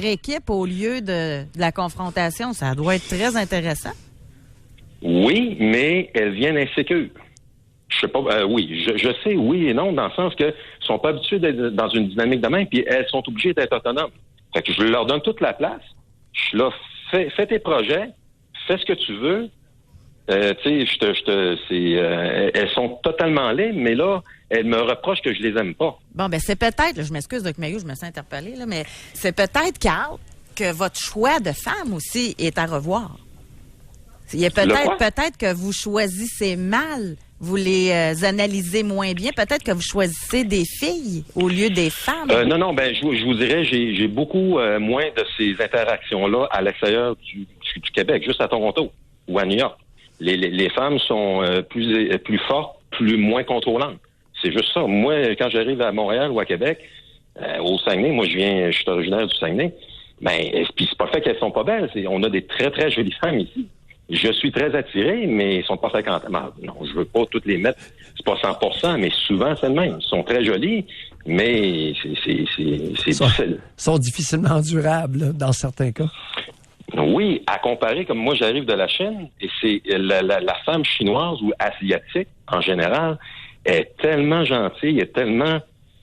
équipe au lieu de la confrontation, ça doit être très intéressant.
Oui, mais elles viennent insécures. Je sais pas. Oui, je sais oui et non, dans le sens que sont pas habituées d'être dans une dynamique de même, puis elles sont obligées d'être autonomes. Fait que je leur donne toute la place. Je suis là, fais tes projets, fais ce que tu veux. Tu sais, elles sont totalement libres, mais là, elles me reprochent que je les aime pas.
Bon, ben c'est peut-être, là, je m'excuse, Doc Mayou, je me sens interpellée, là, mais c'est peut-être, Carl, que votre choix de femme aussi est à revoir. Il y a peut-être que vous choisissez mal, vous les analysez moins bien. Peut-être que vous choisissez des filles au lieu des femmes.
Non, ben je vous dirais, j'ai beaucoup moins de ces interactions-là à l'extérieur du Québec, juste à Toronto ou à New York. Les femmes sont plus fortes, moins contrôlantes. C'est juste ça. Moi, quand j'arrive à Montréal ou à Québec, au Saguenay, moi je suis originaire du Saguenay, ben puis c'est pas fait qu'elles sont pas belles. On a des très, très jolies femmes ici. Je suis très attiré, mais ils sont pas fréquentables. Non, je veux pas toutes les mettre. C'est pas 100%, mais souvent c'est le même. Ils sont très jolis, mais c'est difficile.
Ils sont difficilement endurables, là, dans certains cas.
Oui, à comparer, comme moi j'arrive de la Chine, et c'est la femme chinoise ou asiatique, en général, est tellement gentille,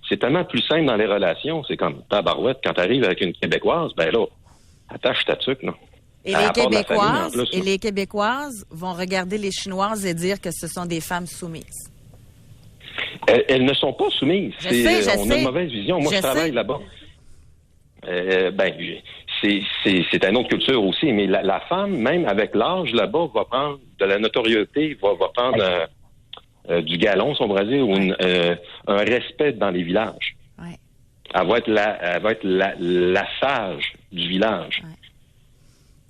c'est tellement plus simple dans les relations. C'est comme tabarouette, quand tu arrives avec une Québécoise, ben là, attache ta tuque, là.
Et les Québécoises vont regarder les Chinoises et dire que ce sont des femmes soumises.
Elles ne sont pas soumises. On a une mauvaise vision. Moi, je travaille là-bas. C'est une autre culture aussi, mais la femme, même avec l'âge, là-bas, va prendre de la notoriété, va prendre du galon, si on pourrait dire, ou un respect dans les villages.
Ouais.
Elle va être la sage du village.
Ouais.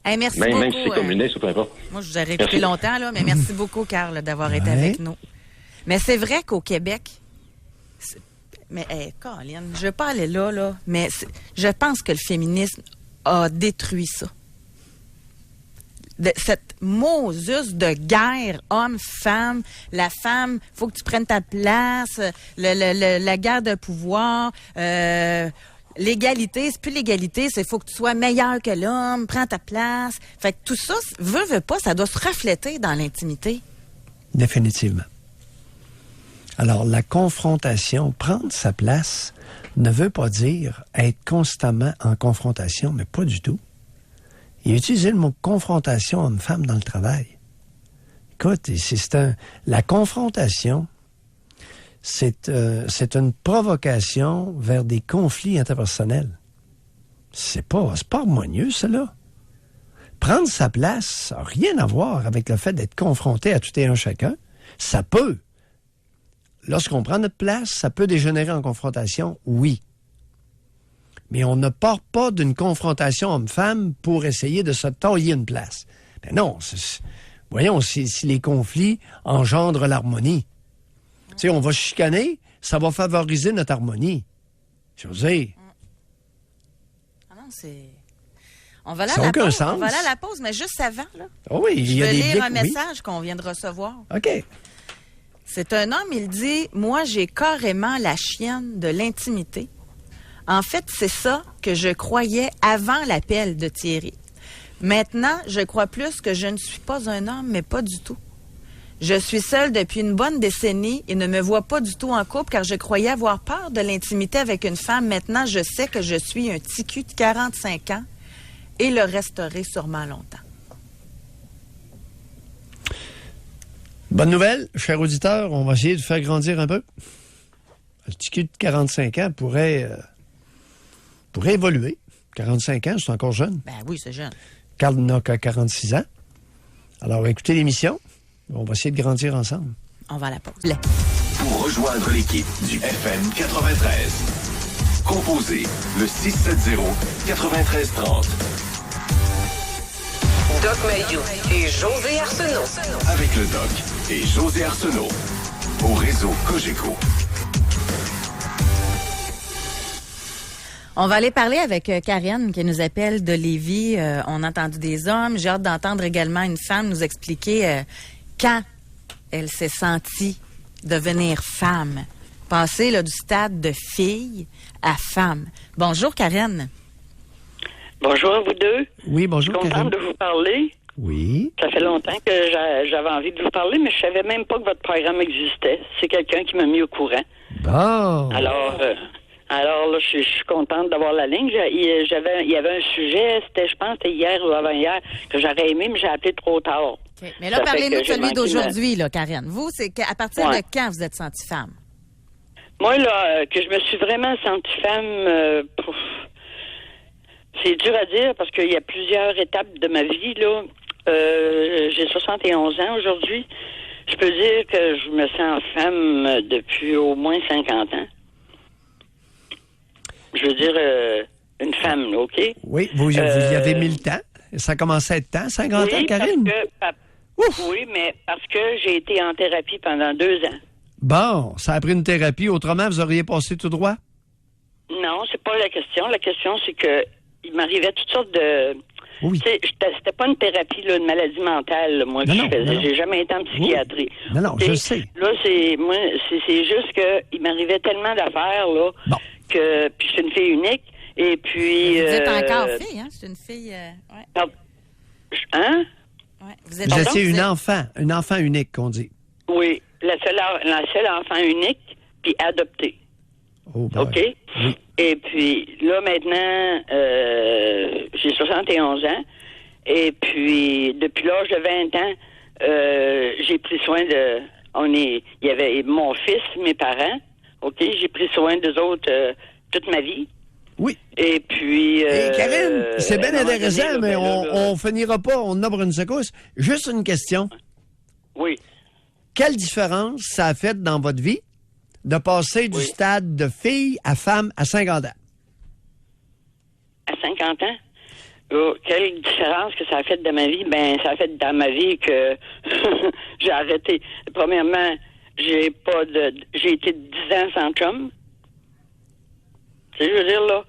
Hey, merci beaucoup.
Même si c'est communiste ou peu importe.
Moi, je vous aurais écouté longtemps, là, mais merci beaucoup, Carl, d'avoir été avec nous. Mais c'est vrai qu'au Québec, mais Colin, je ne vais pas aller là, mais je pense que le féminisme a détruit ça. Cette mosus de guerre homme-femme, la femme, faut que tu prennes ta place, la guerre de pouvoir, l'égalité, c'est plus l'égalité, c'est faut que tu sois meilleur que l'homme, prends ta place. Fait que tout ça, veut pas, ça doit se refléter dans l'intimité.
Définitivement. Alors, la confrontation, prendre sa place, ne veut pas dire être constamment en confrontation, mais pas du tout. Il a utilisé le mot confrontation homme-femme dans le travail. Écoute, la confrontation, c'est une provocation vers des conflits interpersonnels. C'est pas harmonieux, cela. Prendre sa place, ça n'a rien à voir avec le fait d'être confronté à tout et un chacun. Ça peut. Lorsqu'on prend notre place, ça peut dégénérer en confrontation, oui. Mais on ne part pas d'une confrontation homme-femme pour essayer de se tailler une place. Ben non, voyons, si les conflits engendrent l'harmonie. Tu sais, on va chicaner, ça va favoriser notre harmonie. José.
Ah non, c'est... On va là
ça n'a aucun sens.
On va là à la pause, mais juste avant, là.
Oh oui, il y a des
je vais lire un message qu'on vient de recevoir.
OK.
C'est un homme, il dit « Moi, j'ai carrément la chienne de l'intimité. En fait, c'est ça que je croyais avant l'appel de Thierry. Maintenant, je crois plus que je ne suis pas un homme, mais pas du tout. Je suis seule depuis une bonne décennie et ne me vois pas du tout en couple car je croyais avoir peur de l'intimité avec une femme. Maintenant, je sais que je suis un petit cul de 45 ans et le resterai sûrement longtemps. »
Bonne nouvelle, cher auditeur, on va essayer de faire grandir un peu. Le petit cul de 45 ans pourrait évoluer. 45 ans, c'est encore jeune.
Ben oui, c'est jeune.
Carl n'a qu'à 46 ans. Alors, écoutez l'émission. On va essayer de grandir ensemble.
On va à la pause.
Pour rejoindre l'équipe du FM 93, composez le 670-9330.
Doc Mayou et José Arsenault.
Avec le Doc et José Arsenault. Au réseau Cogeco.
On va aller parler avec Karen qui nous appelle de Lévis. On a entendu des hommes. J'ai hâte d'entendre également une femme nous expliquer quand elle s'est sentie devenir femme. Passer là, du stade de fille à femme. Bonjour Karen.
Bonjour à vous deux.
Oui, bonjour
Karen. Je suis contente de vous parler.
Oui.
Ça fait longtemps que j'avais envie de vous parler, mais je savais même pas que votre programme existait. C'est quelqu'un qui m'a mis au courant.
Bon.
Alors là, je suis contente d'avoir la ligne. Il y avait un sujet, je pense, c'était hier ou avant-hier, que j'aurais aimé, mais j'ai appelé trop tard.
Okay. Mais là, parlez-nous de celui d'aujourd'hui, là, Karen. Vous, c'est à partir de quand vous êtes sentie femme?
Moi, là, que je me suis vraiment sentie femme, c'est dur à dire parce qu'il y a plusieurs étapes de ma vie, là. J'ai 71 ans aujourd'hui. Je peux dire que je me sens femme depuis au moins 50 ans. Je veux dire, une femme, là, OK?
Oui, vous y avez mis le temps. Ça commençait à être temps, 50 ans, Karine?
Oui, mais parce que j'ai été en thérapie pendant 2 ans.
Bon, ça a pris une thérapie. Autrement, vous auriez passé tout droit?
Non, c'est pas la question. La question, c'est que il m'arrivait toutes sortes de...
Oui.
C'était pas une thérapie, là, une maladie mentale, là, moi, que je faisais. J'ai jamais été en psychiatrie.
Oui. Non, je sais.
Là, c'est juste que il m'arrivait tellement d'affaires, là, que... Puis je suis une fille unique, et puis...
Vous êtes encore fille, hein? C'est une fille... ouais.
Hein?
Ouais.
Vous étiez une enfant unique, qu'on dit.
Oui, la seule enfant unique, puis adoptée.
Oh, boy.
OK? Oui. Et puis, là, maintenant, j'ai 71 ans. Et puis, depuis l'âge de 20 ans, j'ai pris soin de... Il y avait mon fils, mes parents. OK? J'ai pris soin d'eux autres toute ma vie.
Oui.
Et puis...
Karine, c'est bien intéressant, mais on finira pas, on obre une secousse. Juste une question.
Oui.
Quelle différence ça a fait dans votre vie de passer du stade de fille à femme à 50 ans?
À 50 ans? Quelle différence que ça a fait dans ma vie? Ben, ça a fait dans ma vie que j'ai arrêté. Premièrement, j'ai été 10 ans sans chum. Tu sais, je veux dire, là,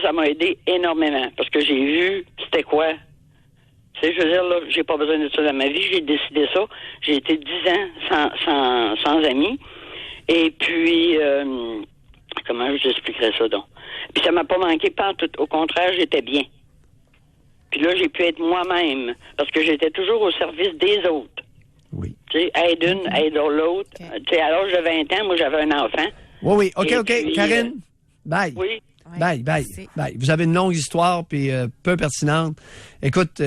ça m'a aidé énormément. Parce que j'ai vu c'était quoi. Tu sais, je veux dire, là, j'ai pas besoin de ça dans ma vie. J'ai décidé ça. J'ai été 10 ans sans amis. Et puis, comment je vous expliquerais ça, donc? Puis ça m'a pas manqué pantoute. Au contraire, j'étais bien. Puis là, j'ai pu être moi-même, parce que j'étais toujours au service des autres.
Oui.
Tu sais, aide une, aide l'autre.
Okay.
Tu sais, à l'âge de 20 ans, moi, j'avais un enfant.
Oui. OK.
Puis,
Karine, bye.
Oui.
Bye. Vous avez une longue histoire, puis peu pertinente. Écoute,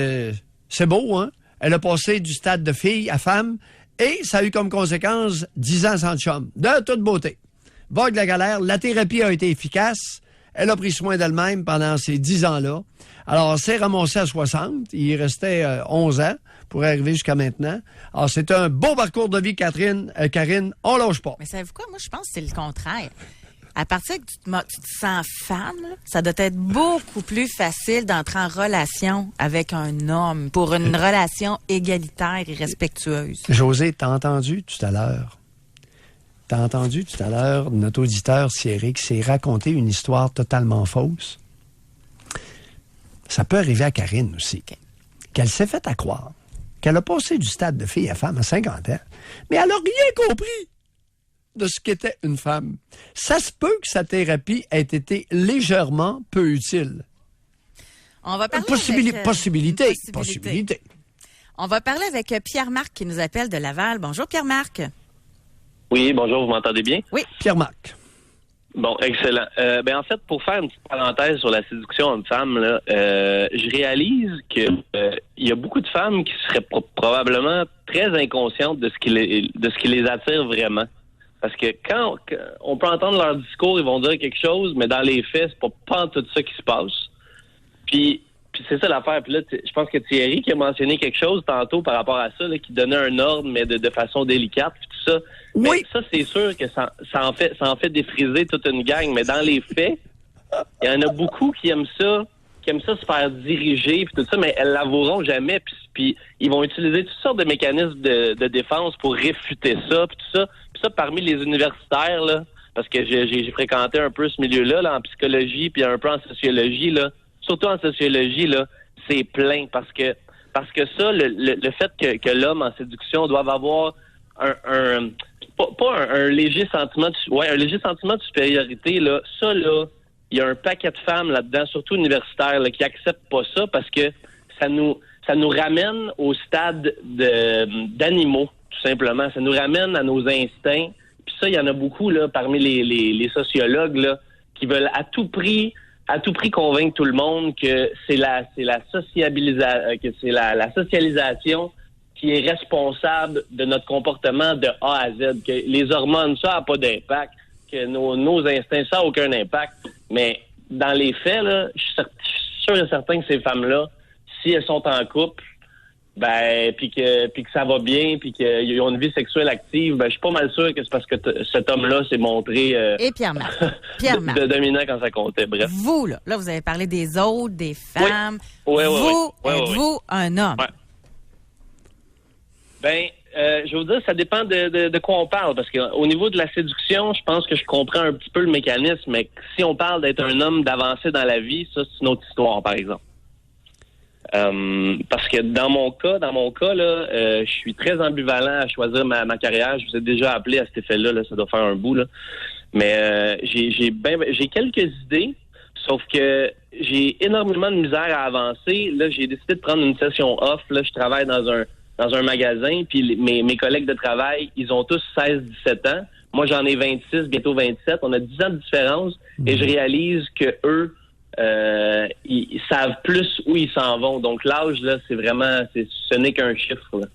c'est beau, hein? Elle a passé du stade de fille à femme, et ça a eu comme conséquence 10 ans sans chum. De toute beauté. Vague de la galère, la thérapie a été efficace. Elle a pris soin d'elle-même pendant ces 10 ans-là. Alors, elle s'est ramassée à 60. Il restait 11 ans pour arriver jusqu'à maintenant. Alors, c'est un beau parcours de vie, Karine. On lâche pas.
Mais savez-vous quoi? Moi, je pense que c'est le contraire. À partir que tu te sens femme, là, ça doit être beaucoup plus facile d'entrer en relation avec un homme pour une relation égalitaire et respectueuse.
José, t'as entendu tout à l'heure notre auditeur Thierry qui s'est raconté une histoire totalement fausse? Ça peut arriver à Karine aussi.
Okay.
Qu'elle s'est fait à croire qu'elle a passé du stade de fille à femme à 50 ans, mais elle n'a rien compris de ce qu'était une femme. Ça se peut que sa thérapie ait été légèrement peu utile.
On va parler
Possibilité.
On va parler avec Pierre-Marc qui nous appelle de Laval. Bonjour Pierre-Marc.
Oui, bonjour, vous m'entendez bien?
Oui.
Pierre-Marc.
Bon, excellent. En fait, pour faire une petite parenthèse sur la séduction homme-femme, là, je réalise que il y a beaucoup de femmes qui seraient probablement très inconscientes de ce qui les attire vraiment. Parce que quand on peut entendre leur discours, ils vont dire quelque chose, mais dans les faits, c'est pas tout ça qui se passe. Puis c'est ça l'affaire. Puis là, je pense que Thierry qui a mentionné quelque chose tantôt par rapport à ça, là, qui donnait un ordre, mais de façon délicate, puis tout ça.
Oui.
Mais ça, c'est sûr que ça en fait défriser toute une gang. Mais dans les faits, il y en a beaucoup qui aiment ça se faire diriger, puis tout ça, mais elles l'avoueront jamais. Puis ils vont utiliser toutes sortes de mécanismes de défense pour réfuter ça, puis tout ça. Puis ça, parmi les universitaires, là, parce que j'ai fréquenté un peu ce milieu-là, là, en psychologie, puis un peu en sociologie, là. Surtout en sociologie, là, c'est plein parce que ça, le fait que l'homme en séduction doive avoir un léger sentiment de supériorité, là, ça, là, il y a un paquet de femmes là-dedans, surtout universitaires, là, qui acceptent pas ça parce que ça nous ramène au stade d'animaux, tout simplement. Ça nous ramène à nos instincts. Puis ça, il y en a beaucoup là parmi les sociologues là qui veulent à tout prix convaincre tout le monde que c'est la socialisation qui est responsable de notre comportement de A à Z, que les hormones, ça n'a pas d'impact, que nos instincts, ça n'a aucun impact. Mais dans les faits, là, je suis sûr et certain que ces femmes-là, si elles sont en couple, puis que ça va bien, puis qu'ils ont une vie sexuelle active, je suis pas mal sûr que c'est parce que cet homme-là s'est montré
et Pierre-Marc.
de dominant quand ça comptait. Bref.
Vous, là vous avez parlé des autres, des femmes.
Oui.
Êtes-vous un homme?
Ouais. Je vais vous dire, ça dépend de quoi on parle, parce qu'au niveau de la séduction, je pense que je comprends un petit peu le mécanisme, mais si on parle d'être un homme d'avancé dans la vie, ça, c'est une autre histoire, par exemple. Parce que dans mon cas, là, je suis très ambivalent à choisir ma carrière. Je vous ai déjà appelé à cet effet-là, là, ça doit faire un bout, là. Mais j'ai quelques idées, sauf que j'ai énormément de misère à avancer. Là, j'ai décidé de prendre une session off. Là, je travaille dans un magasin, puis mes collègues de travail, ils ont tous 16-17 ans. Moi, j'en ai 26, bientôt 27. On a 10 ans de différence, et je réalise que eux, ils savent plus où ils s'en vont. Donc l'âge, là, c'est vraiment, ce n'est qu'un chiffre là,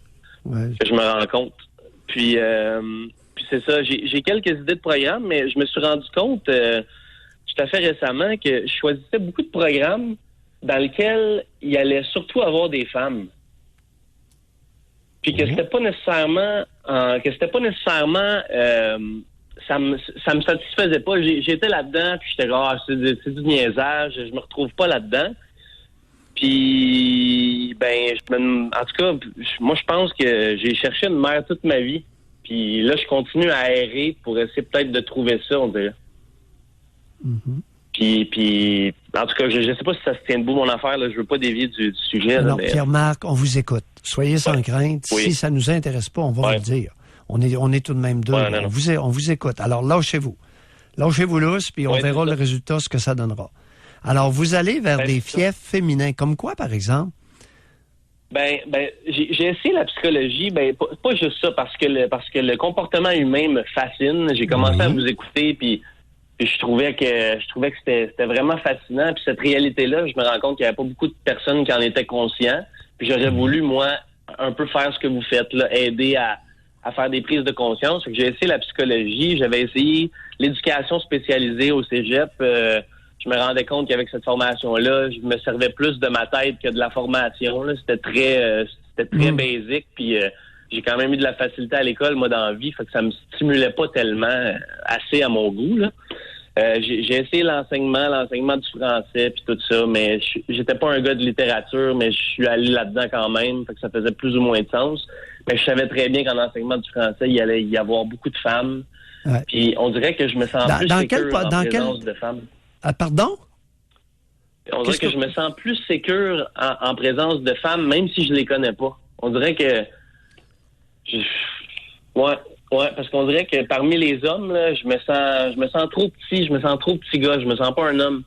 que je me rends compte. Puis c'est ça, j'ai quelques idées de programmes, mais je me suis rendu compte tout à fait récemment que je choisissais beaucoup de programmes dans lesquels il allait surtout avoir des femmes. Puis que c'était pas nécessairement ça me satisfaisait pas. J'étais là-dedans, puis j'étais genre, c'est du niaisage, je me retrouve pas là-dedans. Puis, en tout cas, moi, je pense que j'ai cherché une mère toute ma vie. Puis là, je continue à errer pour essayer peut-être de trouver ça, on dirait. Puis, en tout cas, je sais pas si ça se tient debout, mon affaire, là. Je veux pas dévier du sujet.
Non,
mais...
Pierre-Marc, on vous écoute. Soyez sans crainte.
Oui.
Si ça nous intéresse pas, on va vous le dire. On est tout de même deux. On vous écoute. Alors, lâchez-vous. Lâchez-vous lousse, puis on
Ouais,
verra
c'est
le
ça.
résultat, ce que ça donnera. Alors, vous allez vers
Ben,
des
c'est ça.
fiefs féminins. Comme quoi, par exemple?
J'ai essayé la psychologie, pas juste ça, parce que le comportement humain me fascine. J'ai commencé à vous écouter, puis je trouvais que c'était vraiment fascinant. Puis cette réalité-là, je me rends compte qu'il n'y avait pas beaucoup de personnes qui en étaient conscients. Puis j'aurais voulu, moi, un peu faire ce que vous faites, là, aider à faire des prises de conscience. Fait que j'ai essayé la psychologie, j'avais essayé l'éducation spécialisée au cégep. Je me rendais compte qu'avec cette formation-là, je me servais plus de ma tête que de la formation. Là. C'était très basique. Puis j'ai quand même eu de la facilité à l'école, moi, dans la vie. Fait que ça me stimulait pas tellement assez à mon goût. Là. J'ai essayé l'enseignement du français puis tout ça, mais j'étais pas un gars de littérature, mais je suis allé là-dedans quand même. Fait que ça faisait plus ou moins de sens. Mais je savais très bien qu'en enseignement du français, il allait y avoir beaucoup de femmes.
Ouais.
Puis on dirait que je me sens plus sécure en présence de femmes.
Ah, pardon?
On dirait que je me sens plus sécure en présence de femmes, même si je les connais pas. On dirait que... Ouais, parce qu'on dirait que parmi les hommes, là, je me sens trop petit, je me sens trop petit gars, je me sens pas un homme.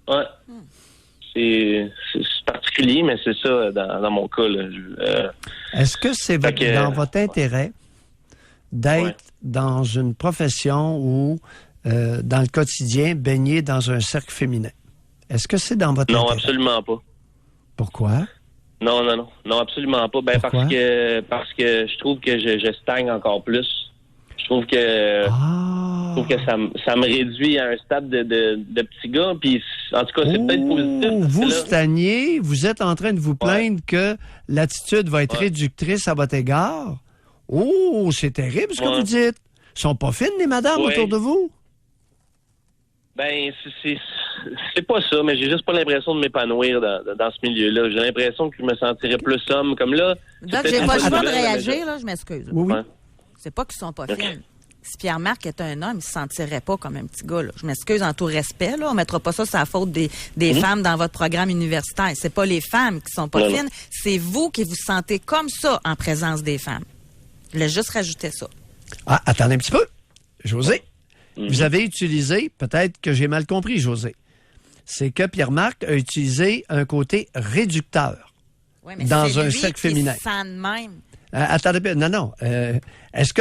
Ouais. C'est particulier, mais c'est ça dans mon cas. Là.
Est-ce que c'est dans votre intérêt d'être dans une profession où, dans le quotidien, baigner dans un cercle féminin? Est-ce que c'est dans votre intérêt?
Non, absolument pas.
Pourquoi?
Non, absolument pas. Parce que je trouve que je stagne encore plus. Je trouve que ça me réduit à un stade de petit gars. Puis en tout cas, c'est peut-être positif.
Vous stagnez, vous êtes en train de vous plaindre que l'attitude va être réductrice à votre égard. Oh, c'est terrible ce que vous dites. Ils sont pas fines les madames autour de vous?
C'est pas ça, mais j'ai juste pas l'impression de m'épanouir dans ce milieu-là. J'ai l'impression que je me sentirais plus homme. Comme là...
Donc, j'ai pas le choix de réagir, là, je m'excuse.
Oui.
C'est pas qu'ils sont pas fines. Si Pierre-Marc était un homme, il se sentirait pas comme un petit gars. Là. Je m'excuse en tout respect. Là. On mettra pas ça sur la faute des femmes dans votre programme universitaire. C'est pas les femmes qui sont pas fines. C'est vous qui vous sentez comme ça en présence des femmes. Je voulais juste rajouter ça.
Ah, attendez un petit peu. José, vous avez utilisé, peut-être que j'ai mal compris, José, c'est que Pierre-Marc a utilisé un côté réducteur dans un cercle féminin.
Se sent de même.
Attendez, non. Est-ce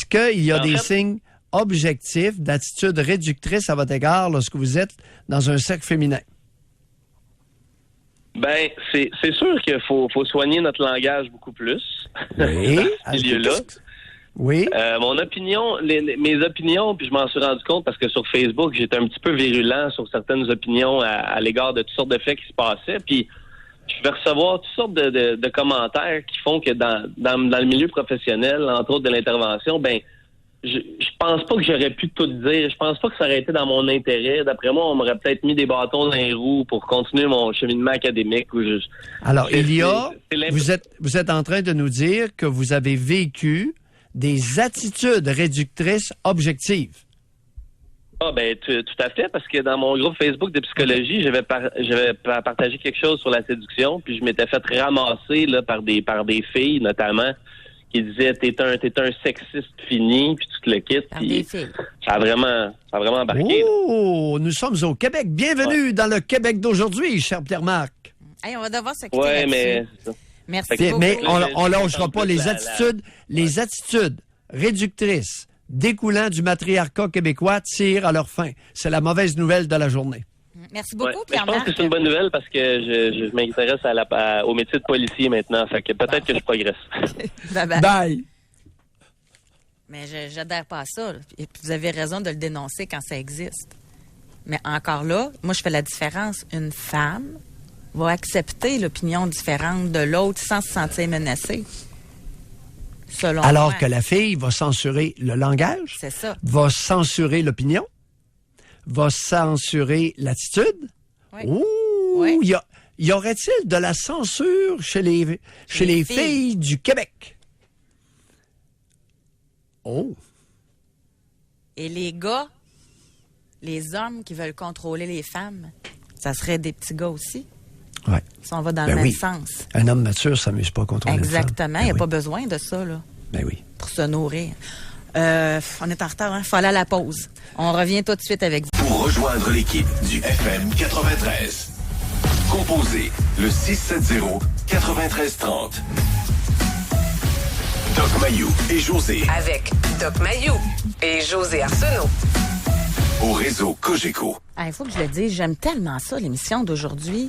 qu'il y a des signes objectifs d'attitude réductrice à votre égard lorsque vous êtes dans un cercle féminin?
C'est sûr qu'il faut soigner notre langage beaucoup plus.
Oui.
À ce milieu-là.
Oui.
Mon opinion, mes opinions, puis je m'en suis rendu compte parce que sur Facebook, j'étais un petit peu virulent sur certaines opinions à l'égard de toutes sortes de faits qui se passaient. Puis je vais recevoir toutes sortes de commentaires qui font que dans le milieu professionnel, entre autres de l'intervention, je pense pas que j'aurais pu tout dire. Je pense pas que ça aurait été dans mon intérêt. D'après moi, on m'aurait peut-être mis des bâtons dans les roues pour continuer mon cheminement académique.
Alors, vous êtes en train de nous dire que vous avez vécu des attitudes réductrices objectives.
Tout à fait, parce que dans mon groupe Facebook de psychologie, j'avais partagé quelque chose sur la séduction, puis je m'étais fait ramasser là, par des filles, notamment, qui disaient t'es un sexiste fini, puis tu te le quittes. Puis ça a vraiment embarqué.
Oh, nous sommes au Québec. Bienvenue dans le Québec d'aujourd'hui, cher Pierre-Marc.
Hey, on va devoir se quitter
mais c'est ça.
Merci beaucoup.
Mais on ne lâchera pas les attitudes réductrices découlant du matriarcat québécois tirent à leur fin. C'est la mauvaise nouvelle de la journée.
Merci beaucoup,
Pierre-Marc. Je pense que c'est une bonne nouvelle parce que je m'intéresse au métier de policier maintenant. Fait que peut-être que je progresse.
Bye.
Mais je n'adhère pas à ça. Et puis vous avez raison de le dénoncer quand ça existe. Mais encore là, moi, je fais la différence. Une femme va accepter l'opinion différente de l'autre sans se sentir menacée.
Alors que la fille va censurer le langage,
c'est ça.
Va censurer l'opinion, va censurer l'attitude.
Oui.
Ouh, y aurait-il de la censure chez les filles du Québec? Oh.
Et les gars, les hommes qui veulent contrôler les femmes, ça serait des petits gars aussi.
Oui.
Si on va dans le même sens.
Un homme mature ne s'amuse pas à contrôler
Exactement.
une femme.
Il n'y a pas besoin de ça, là.
Ben oui.
Pour se nourrir. On est en retard, hein? Faut aller à la pause. On revient tout de suite avec vous.
Pour rejoindre l'équipe du FM 93, composez le 670-9330. Doc Mayou et José.
Avec Doc Mayou et José Arsenault.
Au réseau Cogeco.
Il faut que je le dise, j'aime tellement ça, l'émission d'aujourd'hui.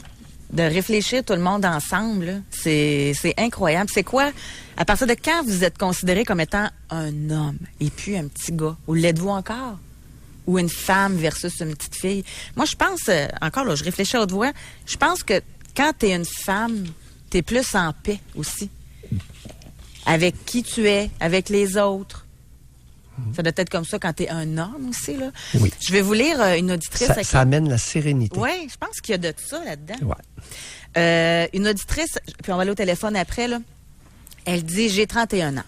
De réfléchir tout le monde ensemble, là. C'est incroyable. C'est quoi? À partir de quand vous êtes considéré comme étant un homme et puis un petit gars? Ou l'êtes-vous encore? Ou une femme versus une petite fille? Moi, je pense, encore là, je réfléchis à haute voix, je pense que quand t'es une femme, t'es plus en paix aussi. Avec qui tu es, avec les autres. Ça doit être comme ça quand t'es un homme aussi, là.
Oui.
Je vais vous lire une auditrice...
Ça amène la sérénité.
Oui, je pense qu'il y a de ça là-dedans.
Ouais.
Une auditrice, puis on va aller au téléphone après, là. Elle dit, j'ai 31 ans.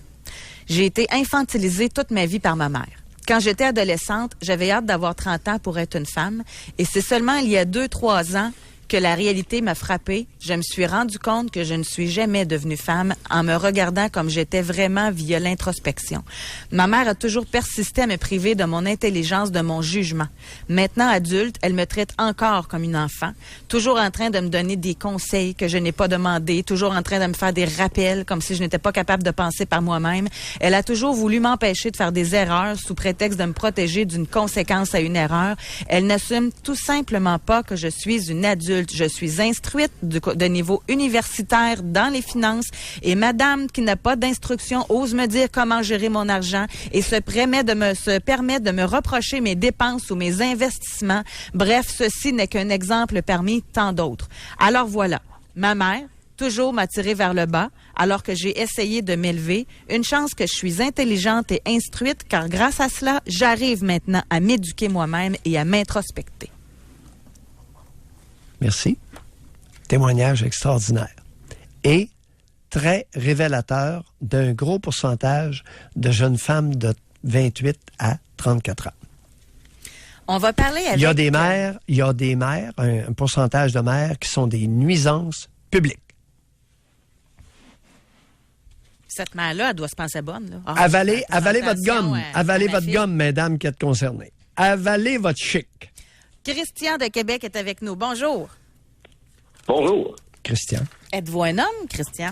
J'ai été infantilisée toute ma vie par ma mère. Quand j'étais adolescente, j'avais hâte d'avoir 30 ans pour être une femme. Et c'est seulement il y a 2-3 ans que la réalité m'a frappée. Je me suis rendu compte que je ne suis jamais devenue femme en me regardant comme j'étais vraiment via l'introspection. Ma mère a toujours persisté à me priver de mon intelligence, de mon jugement. Maintenant adulte, elle me traite encore comme une enfant, toujours en train de me donner des conseils que je n'ai pas demandés, toujours en train de me faire des rappels comme si je n'étais pas capable de penser par moi-même. Elle a toujours voulu m'empêcher de faire des erreurs sous prétexte de me protéger d'une conséquence à une erreur. Elle n'assume tout simplement pas que je suis une adulte. Je suis instruite de niveau universitaire dans les finances et madame qui n'a pas d'instruction ose me dire comment gérer mon argent et se permet de me reprocher mes dépenses ou mes investissements. Bref, ceci n'est qu'un exemple parmi tant d'autres. Alors voilà, ma mère toujours m'a tiré vers le bas alors que j'ai essayé de m'élever. Une chance que je suis intelligente et instruite car grâce à cela, j'arrive maintenant à m'éduquer moi-même et à m'introspecter.
Merci. Témoignage extraordinaire. Et très révélateur d'un gros pourcentage de jeunes femmes de 28 à 34 ans.
On va parler avec...
Il y a des mères, un pourcentage de mères qui sont des nuisances publiques.
Cette mère-là, elle doit se penser bonne. Là. Oh,
avalez votre gomme. Avalez votre gomme, mesdames qui êtes concernées. Avalez votre chic.
Christian de Québec est avec nous. Bonjour.
Bonjour.
Christian.
Êtes-vous un homme, Christian?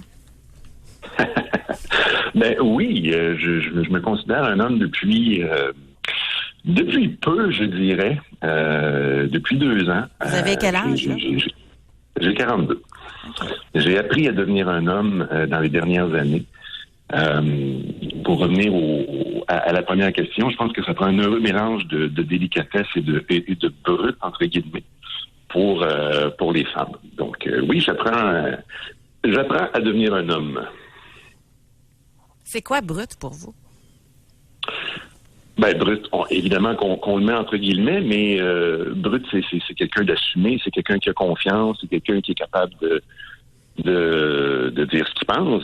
Ben oui, je me considère un homme depuis peu, je dirais. Depuis 2 ans.
Vous avez quel âge?
J'ai 42. J'ai appris à devenir un homme dans les dernières années. Pour revenir à la première question, je pense que ça prend un heureux mélange de délicatesse et de brut, entre guillemets, pour les femmes. Donc, oui, j'apprends à devenir un homme.
C'est quoi brut pour vous?
Ben, brut, évidemment qu'on le met entre guillemets, mais brut, c'est quelqu'un d'assumé, c'est quelqu'un qui a confiance, c'est quelqu'un qui est capable de dire ce qu'il pense,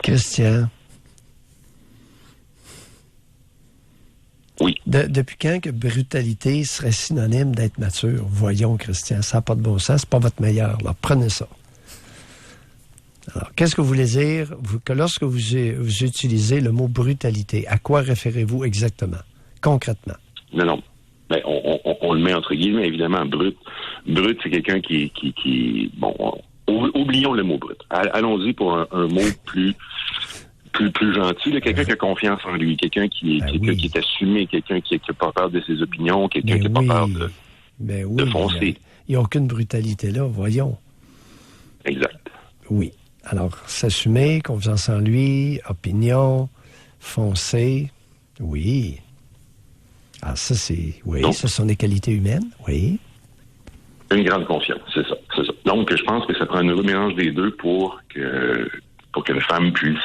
Christian.
Oui.
Depuis quand que brutalité serait synonyme d'être mature? Voyons, Christian, ça n'a pas de bon sens, c'est pas votre meilleur. Alors, prenez ça. Alors, qu'est-ce que vous voulez dire que lorsque vous utilisez le mot brutalité, à quoi référez-vous exactement, concrètement?
Non. Ben, on le met entre guillemets, évidemment, brut. Brut, c'est quelqu'un qui bon, oublions le mot brut. Allons-y pour un mot plus gentil, là, quelqu'un qui a confiance en lui, quelqu'un qui est assumé, quelqu'un qui n'a pas peur de ses opinions, quelqu'un qui n'a pas peur de foncer.
Il n'y a aucune brutalité là, voyons.
Exact.
Oui. Alors, s'assumer, confiance en lui, opinion, foncer, oui. Ah, ça, ce sont des qualités humaines, oui.
Une grande confiance, c'est ça. Donc, je pense que ça prend un heureux mélange des deux pour que une femme puisse...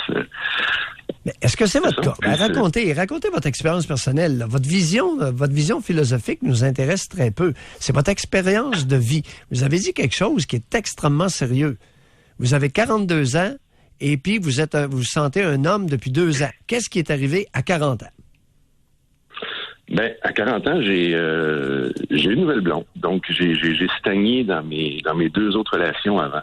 Mais est-ce que c'est votre cas? Racontez votre expérience personnelle. Là. Votre vision philosophique nous intéresse très peu. C'est votre expérience de vie. Vous avez dit quelque chose qui est extrêmement sérieux. Vous avez 42 ans et puis vous vous sentez un homme depuis 2 ans. Qu'est-ce qui est arrivé à 40 ans?
Ben, à 40 ans, j'ai une nouvelle blonde. Donc, j'ai stagné dans mes 2 autres relations avant.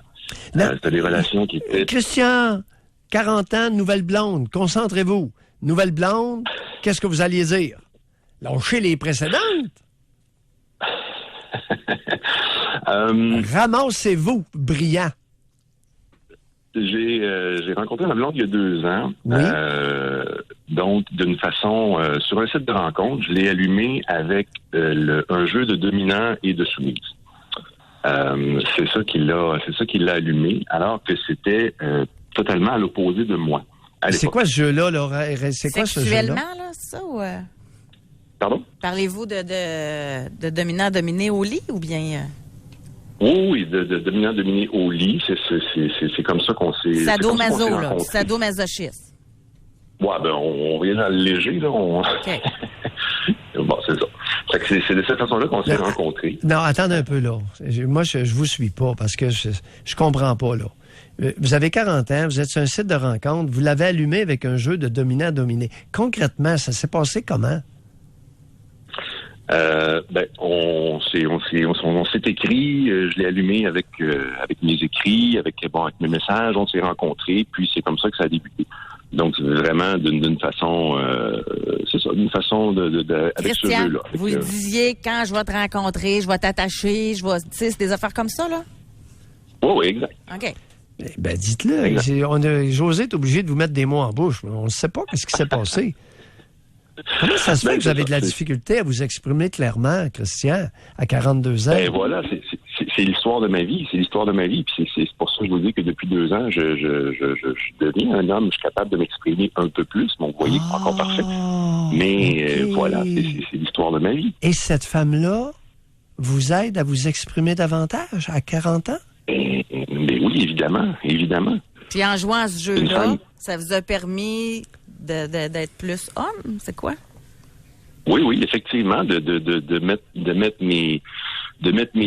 C'était des relations qui étaient...
Christian, 40 ans, nouvelle blonde. Concentrez-vous. Nouvelle blonde, qu'est-ce que vous alliez dire? Lâchez les précédentes? Ramassez-vous, brillant.
J'ai rencontré ma blonde il y a 2 ans.
Oui.
Donc, d'une façon, sur un site de rencontre, je l'ai allumé avec un jeu de dominant et de soumise. C'est ça qui l'a allumé, alors que c'était totalement à l'opposé de moi.
C'est quoi ce jeu-là, Laura? C'est quoi ce jeu-là?
Sexuellement, là, ça ou...
Pardon?
Parlez-vous de dominant-dominé au lit ou bien...
Oui, de dominant-dominé au lit, c'est comme ça qu'on s'est...
Sadomaso, là. Sadomasochisme.
Ouais, ben, on vient dans le léger, là.
OK.
Bon, c'est ça. Fait que c'est de cette façon-là qu'on s'est rencontrés.
Non, attendez un peu, là. Moi, je vous suis pas parce que je comprends pas, là. Vous avez 40 ans, vous êtes sur un site de rencontre, vous l'avez allumé avec un jeu de dominant-dominé. Concrètement, ça s'est passé comment?
On s'est écrit, je l'ai allumé avec mes écrits, avec mes messages, on s'est rencontrés, puis c'est comme ça que ça a débuté. Donc, c'est vraiment d'une façon, c'est ça, d'une façon avec ce jeu-là.
Vous le disiez, quand je vais te rencontrer, je vais t'attacher, tu sais, c'est des affaires comme ça, là?
Oui, exact.
OK.
Ben, dites-le. José est obligé de vous mettre des mots en bouche. On ne sait pas ce qui s'est passé. Comment ça se fait que vous avez de la difficulté à vous exprimer clairement, Christian, à 42 ans?
Ben voilà, c'est l'histoire de ma vie. C'est l'histoire de ma vie. Puis c'est pour ça que je vous dis que depuis 2 ans, je deviens un homme. Je suis capable de m'exprimer un peu plus. Bon, vous voyez, pas encore parfait. Mais voilà, c'est l'histoire de ma vie.
Et cette femme-là vous aide à vous exprimer davantage à 40 ans?
Mais oui, évidemment.
Puis en jouant à ce jeu-là, ça vous a permis d'être plus homme, c'est quoi?
Oui, effectivement, de mettre mes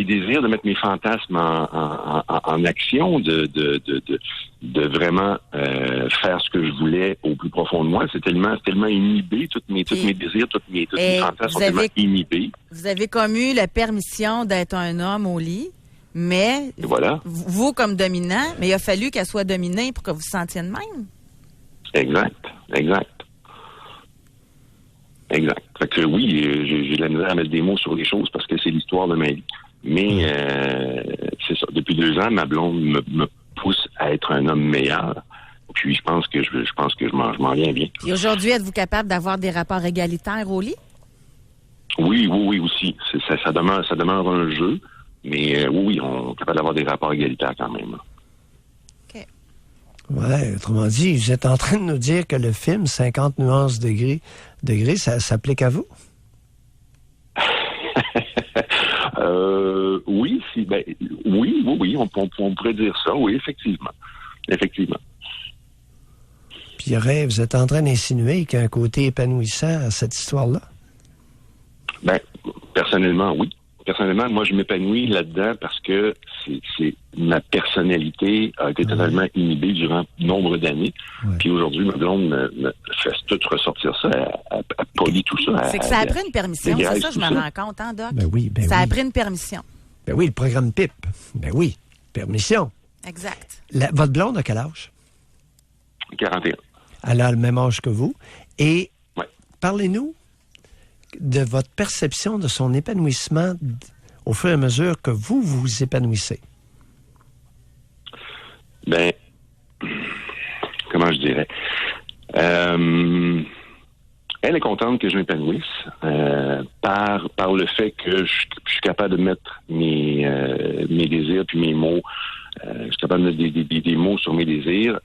désirs, de mettre mes fantasmes en action, de vraiment faire ce que je voulais au plus profond de moi. C'est tellement inhibé, tous mes désirs, tous mes fantasmes sont tellement inhibés.
Vous avez comme eu la permission d'être un homme au lit, mais
voilà.
Vous comme dominant, mais il a fallu qu'elle soit dominée pour que vous vous sentiez de même.
Exact. Fait que oui, j'ai de la misère à mettre des mots sur les choses parce que c'est l'histoire de ma vie. Mais c'est ça. Depuis 2 ans, ma blonde me pousse à être un homme meilleur. Puis je pense que je m'en viens bien.
Et aujourd'hui, êtes-vous capable d'avoir des rapports égalitaires au lit?
Oui, aussi. Ça demeure un jeu, mais oui, on est capable d'avoir des rapports égalitaires quand même.
OK.
Ouais, autrement dit, vous êtes en train de nous dire que le film 50 nuances degrés, ça s'applique à vous?
Oui, on pourrait dire ça, oui, effectivement.
Puis vous êtes en train d'insinuer qu'il y a un côté épanouissant à cette histoire-là?
Ben, personnellement, oui. Personnellement, moi, je m'épanouis là-dedans parce que ma personnalité a été totalement inhibée durant nombre d'années. Ouais. Puis aujourd'hui, ma blonde me fait tout ressortir ça, elle polie tout ça.
C'est que ça a pris une permission, c'est ça, je me rends compte, hein, Doc?
Ben oui.
Ça a pris une permission.
Ben oui, le programme PIP. Ben oui, permission.
Exact.
Votre blonde a quel âge?
41.
Elle a le même âge que vous. Et
ouais.
Parlez-nous de votre perception de son épanouissement au fur et à mesure que vous vous épanouissez.
Ben, comment je dirais? Elle est contente que je m'épanouisse par le fait que je suis capable de mettre mes désirs puis mes mots. Je suis capable de mettre des mots sur mes désirs.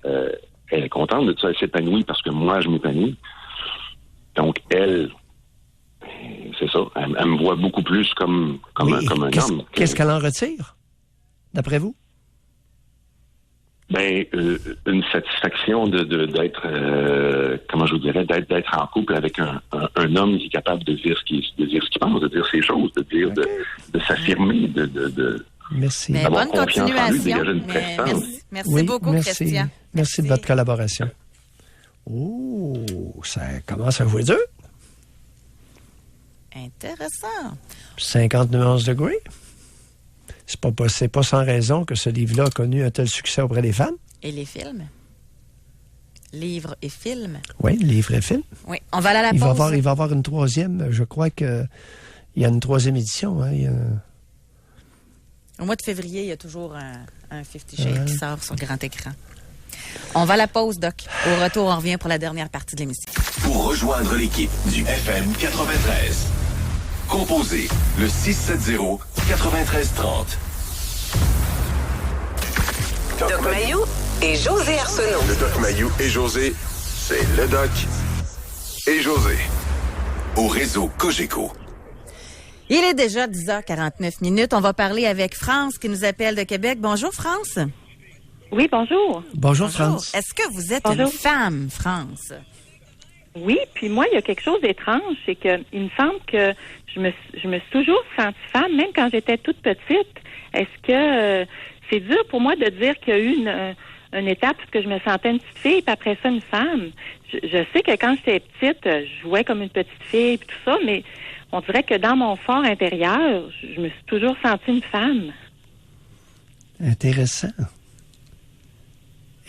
Elle est contente de ça. Elle s'épanouit parce que moi, je m'épanouis. Donc, elle... C'est ça. Elle me voit beaucoup plus comme un homme.
Qu'est-ce qu'elle en retire, d'après vous?
Ben, une satisfaction d'être, comment je vous dirais, d'être en couple avec un homme qui est capable de dire ce qu'il pense, de dire ses choses, de s'affirmer,
Merci.
Bonne continuation. Merci beaucoup, Christian.
Merci de votre collaboration. Oh, ça commence à jouer dur.
Intéressant.
50 nuances degrés. C'est pas sans raison que ce livre-là a connu un tel succès auprès des femmes.
Et les films? livres et films.
Oui, livre et film.
Oui, on va aller à la
Il
pause.
va y avoir une troisième. Je crois qu'il y a une troisième édition. Hein,
Au mois de février, il y a toujours un 50 Shades qui sort sur grand écran. On va à la pause, Doc. Au retour, on revient pour la dernière partie de l'émission.
Pour rejoindre l'équipe du FM 93, composez le 670-9330.
Doc Mayou et José Arsenault.
Le Doc Mayou et José, c'est le Doc et José. Au réseau Cogeco.
Il est déjà 10h49. On va parler avec France qui nous appelle de Québec. Bonjour, France.
Oui, bonjour.
Bonjour, France.
Est-ce que vous êtes une femme, France?
Oui, puis moi, il y a quelque chose d'étrange, c'est que il me semble que je me suis toujours sentie femme, même quand j'étais toute petite. Est-ce que c'est dur pour moi de dire qu'il y a eu une étape parce que je me sentais une petite fille, puis après ça, une femme? Je sais que quand j'étais petite, je jouais comme une petite fille, puis tout ça, mais on dirait que dans mon fort intérieur, je me suis toujours sentie une femme.
Intéressant.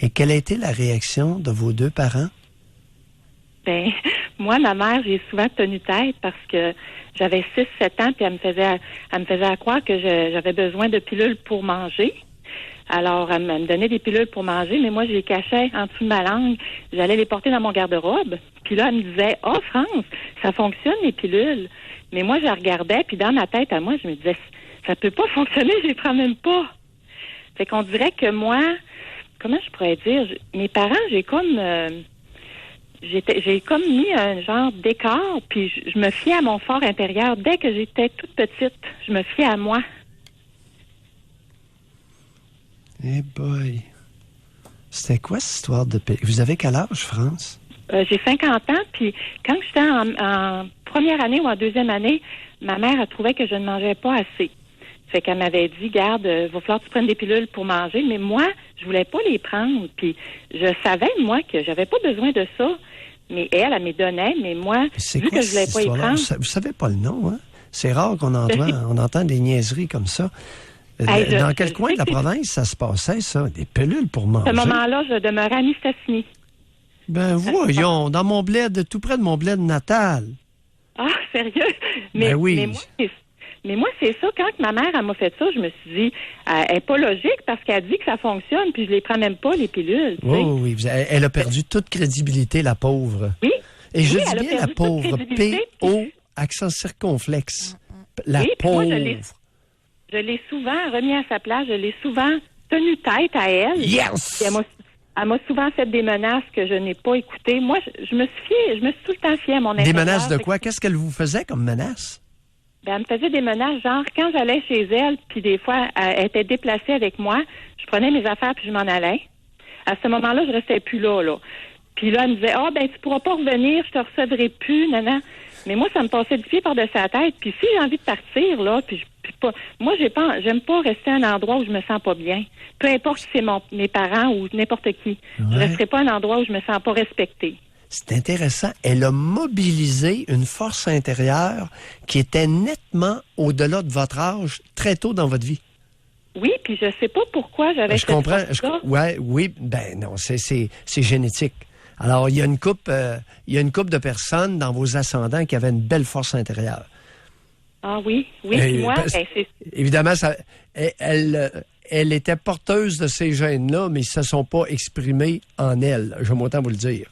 Et quelle a été la réaction de vos deux parents?
Ben, moi, ma mère, j'ai souvent tenu tête parce que j'avais 6-7 ans, puis elle me faisait croire que j'avais besoin de pilules pour manger. Alors, elle me donnait des pilules pour manger, mais moi, je les cachais en dessous de ma langue. J'allais les porter dans mon garde-robe. Puis là, elle me disait, « Oh, France, ça fonctionne, les pilules. » Mais moi, je la regardais, puis dans ma tête à moi, je me disais, « Ça peut pas fonctionner, je les prends même pas. » Fait qu'on dirait que moi, comment je pourrais dire, mes parents, j'ai comme mis un genre d'écart, puis je me fiais à mon fort intérieur. Dès que j'étais toute petite, je me fiais à moi.
Eh boy. C'était quoi cette histoire de... Vous avez quel âge, France?
J'ai 50 ans, puis quand j'étais en première année ou en deuxième année, ma mère a trouvé que je ne mangeais pas assez. Fait qu'elle m'avait dit, garde, il va falloir que tu prennes des pilules pour manger. Mais moi, je voulais pas les prendre. Puis je savais, moi, que j'avais pas besoin de ça. Mais elle me donnait. Mais moi, vu que je voulais pas y prendre...
Vous savez pas le nom, hein? C'est rare qu'on entend des niaiseries comme ça. Dans quel coin de la province ça se passait, ça? Des pilules pour manger?
À ce moment-là, je demeurais à Mistassini.
Ben voyons, dans mon bled, tout près de mon bled natal.
Ah, sérieux?
Ben oui.
Mais moi, c'est ça. Quand ma mère elle m'a fait ça, je me suis dit, elle n'est pas logique parce qu'elle dit que ça fonctionne, puis je les prends même pas, les pilules.
Oui. Elle a perdu toute crédibilité, la pauvre.
Oui.
Et je dis bien la pauvre. P-O, accent circonflexe. La pauvre.
Moi, je l'ai souvent remis à sa place. Je l'ai souvent tenu tête à elle.
Yes!
Elle m'a souvent fait des menaces que je n'ai pas écoutées. Moi, je me suis tout le temps fiée à mon intérieur.
Des menaces de quoi? Qu'est-ce qu'elle vous faisait comme menace?
Ben, elle me faisait des menaces, genre, quand j'allais chez elle, puis des fois, elle était déplacée avec moi, je prenais mes affaires puis je m'en allais. À ce moment-là, je restais plus là. Puis là, elle me disait, ben, tu pourras pas revenir, je te recevrai plus, nanana. Mais moi, ça me passait du pied par-dessus la tête. Puis si j'ai envie de partir, là, moi, j'aime pas rester à un endroit où je me sens pas bien. Peu importe si c'est mes parents ou n'importe qui. Ouais. Je resterai pas à un endroit où je me sens pas respectée.
C'est intéressant. Elle a mobilisé une force intérieure qui était nettement au-delà de votre âge très tôt dans votre vie.
Oui, puis je sais pas pourquoi j'avais...
Je comprends. Oui, ben non, c'est génétique. Alors, il y a une couple de personnes dans vos ascendants qui avaient une belle force intérieure.
Ah oui, puis moi, c'est...
Évidemment, elle était porteuse de ces gènes-là, mais ils ne se sont pas exprimés en elle. Je vais autant vous le dire.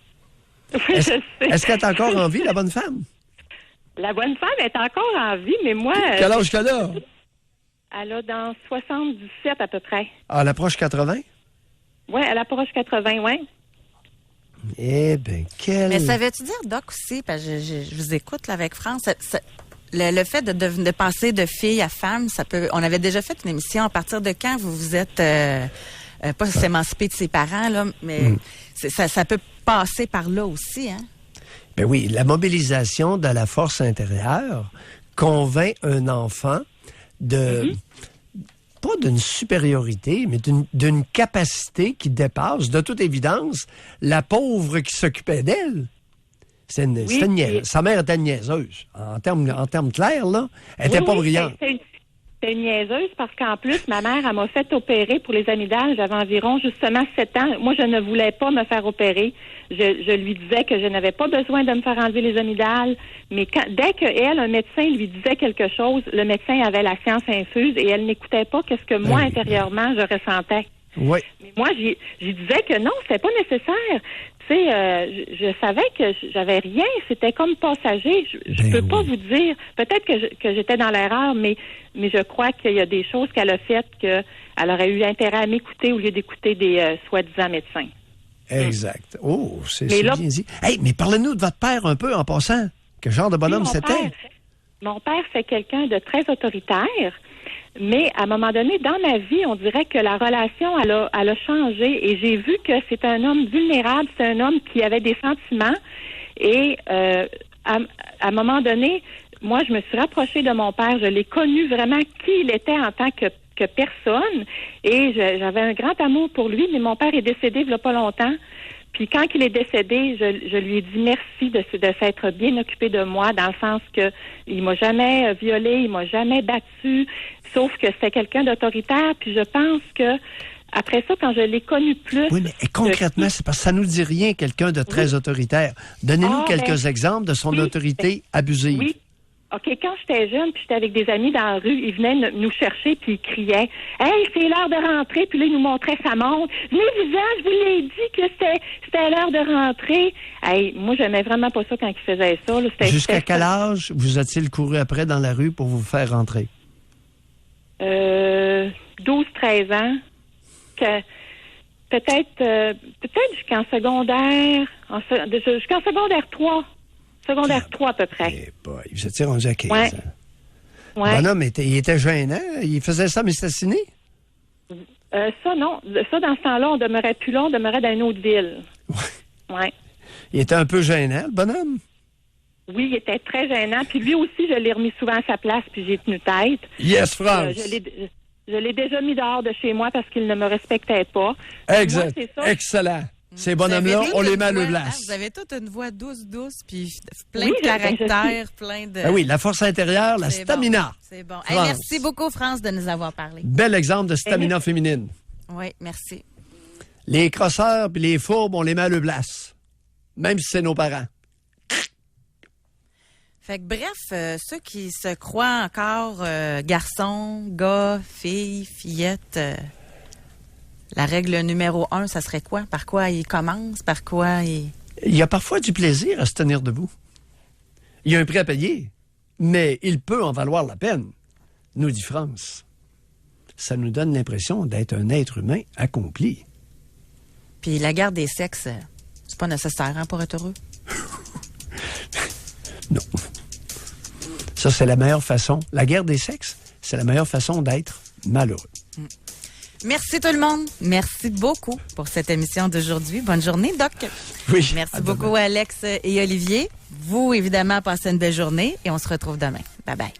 Oui, je sais.
Est-ce qu'elle est encore en vie, la bonne femme?
La bonne femme est encore en vie, mais moi...
Quel âge qu'elle a?
Elle a dans 77 à peu près.
Ah, elle approche 80?
Oui, elle approche 80, oui.
Eh bien,
Mais ça veut-tu dire, Doc, aussi, parce que je vous écoute là, avec France, le fait de passer de fille à femme, ça peut... On avait déjà fait une émission. À partir de quand vous êtes... pas s'émanciper de ses parents, là, mais ça peut passer par là aussi, hein?
Ben oui, la mobilisation de la force intérieure convainc un enfant pas d'une supériorité, mais d'une capacité qui dépasse, de toute évidence, la pauvre qui s'occupait d'elle. C'était une niaise. Sa mère était niaiseuse. En termes clairs, là, elle n'était pas brillante.
C'est j'étais niaiseuse parce qu'en plus, ma mère, elle m'a fait opérer pour les amygdales. J'avais environ, justement, 7 ans. Moi, je ne voulais pas me faire opérer. Je lui disais que je n'avais pas besoin de me faire enlever les amygdales. Mais dès qu'elle, un médecin lui disait quelque chose, le médecin avait la science infuse et elle n'écoutait pas qu'est-ce que moi, intérieurement, je ressentais.
Oui.
Mais moi, j'y disais que non, c'était pas nécessaire. Tu sais, je savais que j'avais rien, c'était comme passager. Je peux pas vous dire. Peut-être que j'étais dans l'erreur, mais je crois qu'il y a des choses qu'elle a faites qu'elle aurait eu intérêt à m'écouter au lieu d'écouter des soi-disant médecins.
Exact. Oh, c'est bien dit. Hey, mais parlez-nous de votre père un peu en passant. Quel genre de bonhomme c'était?
Mon père, c'est quelqu'un de très autoritaire. Mais à un moment donné, dans ma vie, on dirait que la relation, elle a changé. Et j'ai vu que c'est un homme vulnérable, c'est un homme qui avait des sentiments. Et à un moment donné, moi, je me suis rapprochée de mon père. Je l'ai connu vraiment qui il était en tant que personne. Et j'avais un grand amour pour lui. Mais mon père est décédé il n'y a pas longtemps. Puis quand il est décédé, je lui ai dit merci de s'être bien occupé de moi, dans le sens que il m'a jamais violée, il m'a jamais battue, sauf que c'était quelqu'un d'autoritaire. Puis je pense que après ça, quand je l'ai connu plus...
Oui, mais concrètement, c'est parce que ça nous dit rien, quelqu'un de très autoritaire. Donnez-nous quelques exemples de son autorité abusive. Oui.
OK, quand j'étais jeune, puis j'étais avec des amis dans la rue, ils venaient nous chercher, puis ils criaient « Hey, c'est l'heure de rentrer! » Puis là, ils nous montraient sa montre. « Venez-vous-en, je vous l'ai dit que c'était l'heure de rentrer. » Hey, moi, j'aimais vraiment pas ça quand ils faisaient ça. Là.
Jusqu'à quel âge vous a-t-il couru après dans la rue pour vous faire rentrer?
12-13 ans. Peut-être jusqu'en secondaire, jusqu'en secondaire 3. Secondaire 3 à peu près.
Vous étiez rendu à 15 ans.
Ouais.
Bonhomme, il était gênant. Il faisait ça, mais Mistassini?
Ça, non. Ça, dans ce temps-là, on demeurait plus long, on demeurait dans une autre ville. Ouais.
Il était un peu gênant, le bonhomme?
Oui, il était très gênant. Puis lui aussi, je l'ai remis souvent à sa place, puis j'ai tenu tête.
Yes, France!
Je l'ai déjà mis dehors de chez moi parce qu'il ne me respectait pas.
Exact. Moi, excellent. Ces bonhommes-là, on les met à le place.
Vous avez toute une voix douce, puis plein de caractère, plein de...
Ah oui, la force intérieure, la stamina.
Bon. C'est bon. Hey, merci beaucoup, France, de nous avoir parlé.
Bel exemple de stamina féminine.
Oui, merci.
Les crosseurs puis les fourbes, on les met à le place. Même si c'est nos parents.
Fait que bref, ceux qui se croient encore garçons, gars, filles, fillettes... la règle numéro 1, ça serait quoi? Par quoi il commence? Par quoi il...
Il y a parfois du plaisir à se tenir debout. Il y a un prix à payer, mais il peut en valoir la peine, nous dit France. Ça nous donne l'impression d'être un être humain accompli.
Puis la guerre des sexes, c'est pas nécessaire pour être heureux?
Non. Ça, c'est la meilleure façon. La guerre des sexes, c'est la meilleure façon d'être malheureux.
Merci tout le monde. Merci beaucoup pour cette émission d'aujourd'hui. Bonne journée, Doc.
Oui.
Merci beaucoup, Alex et Olivier. Vous, évidemment, passez une belle journée et on se retrouve demain. Bye-bye.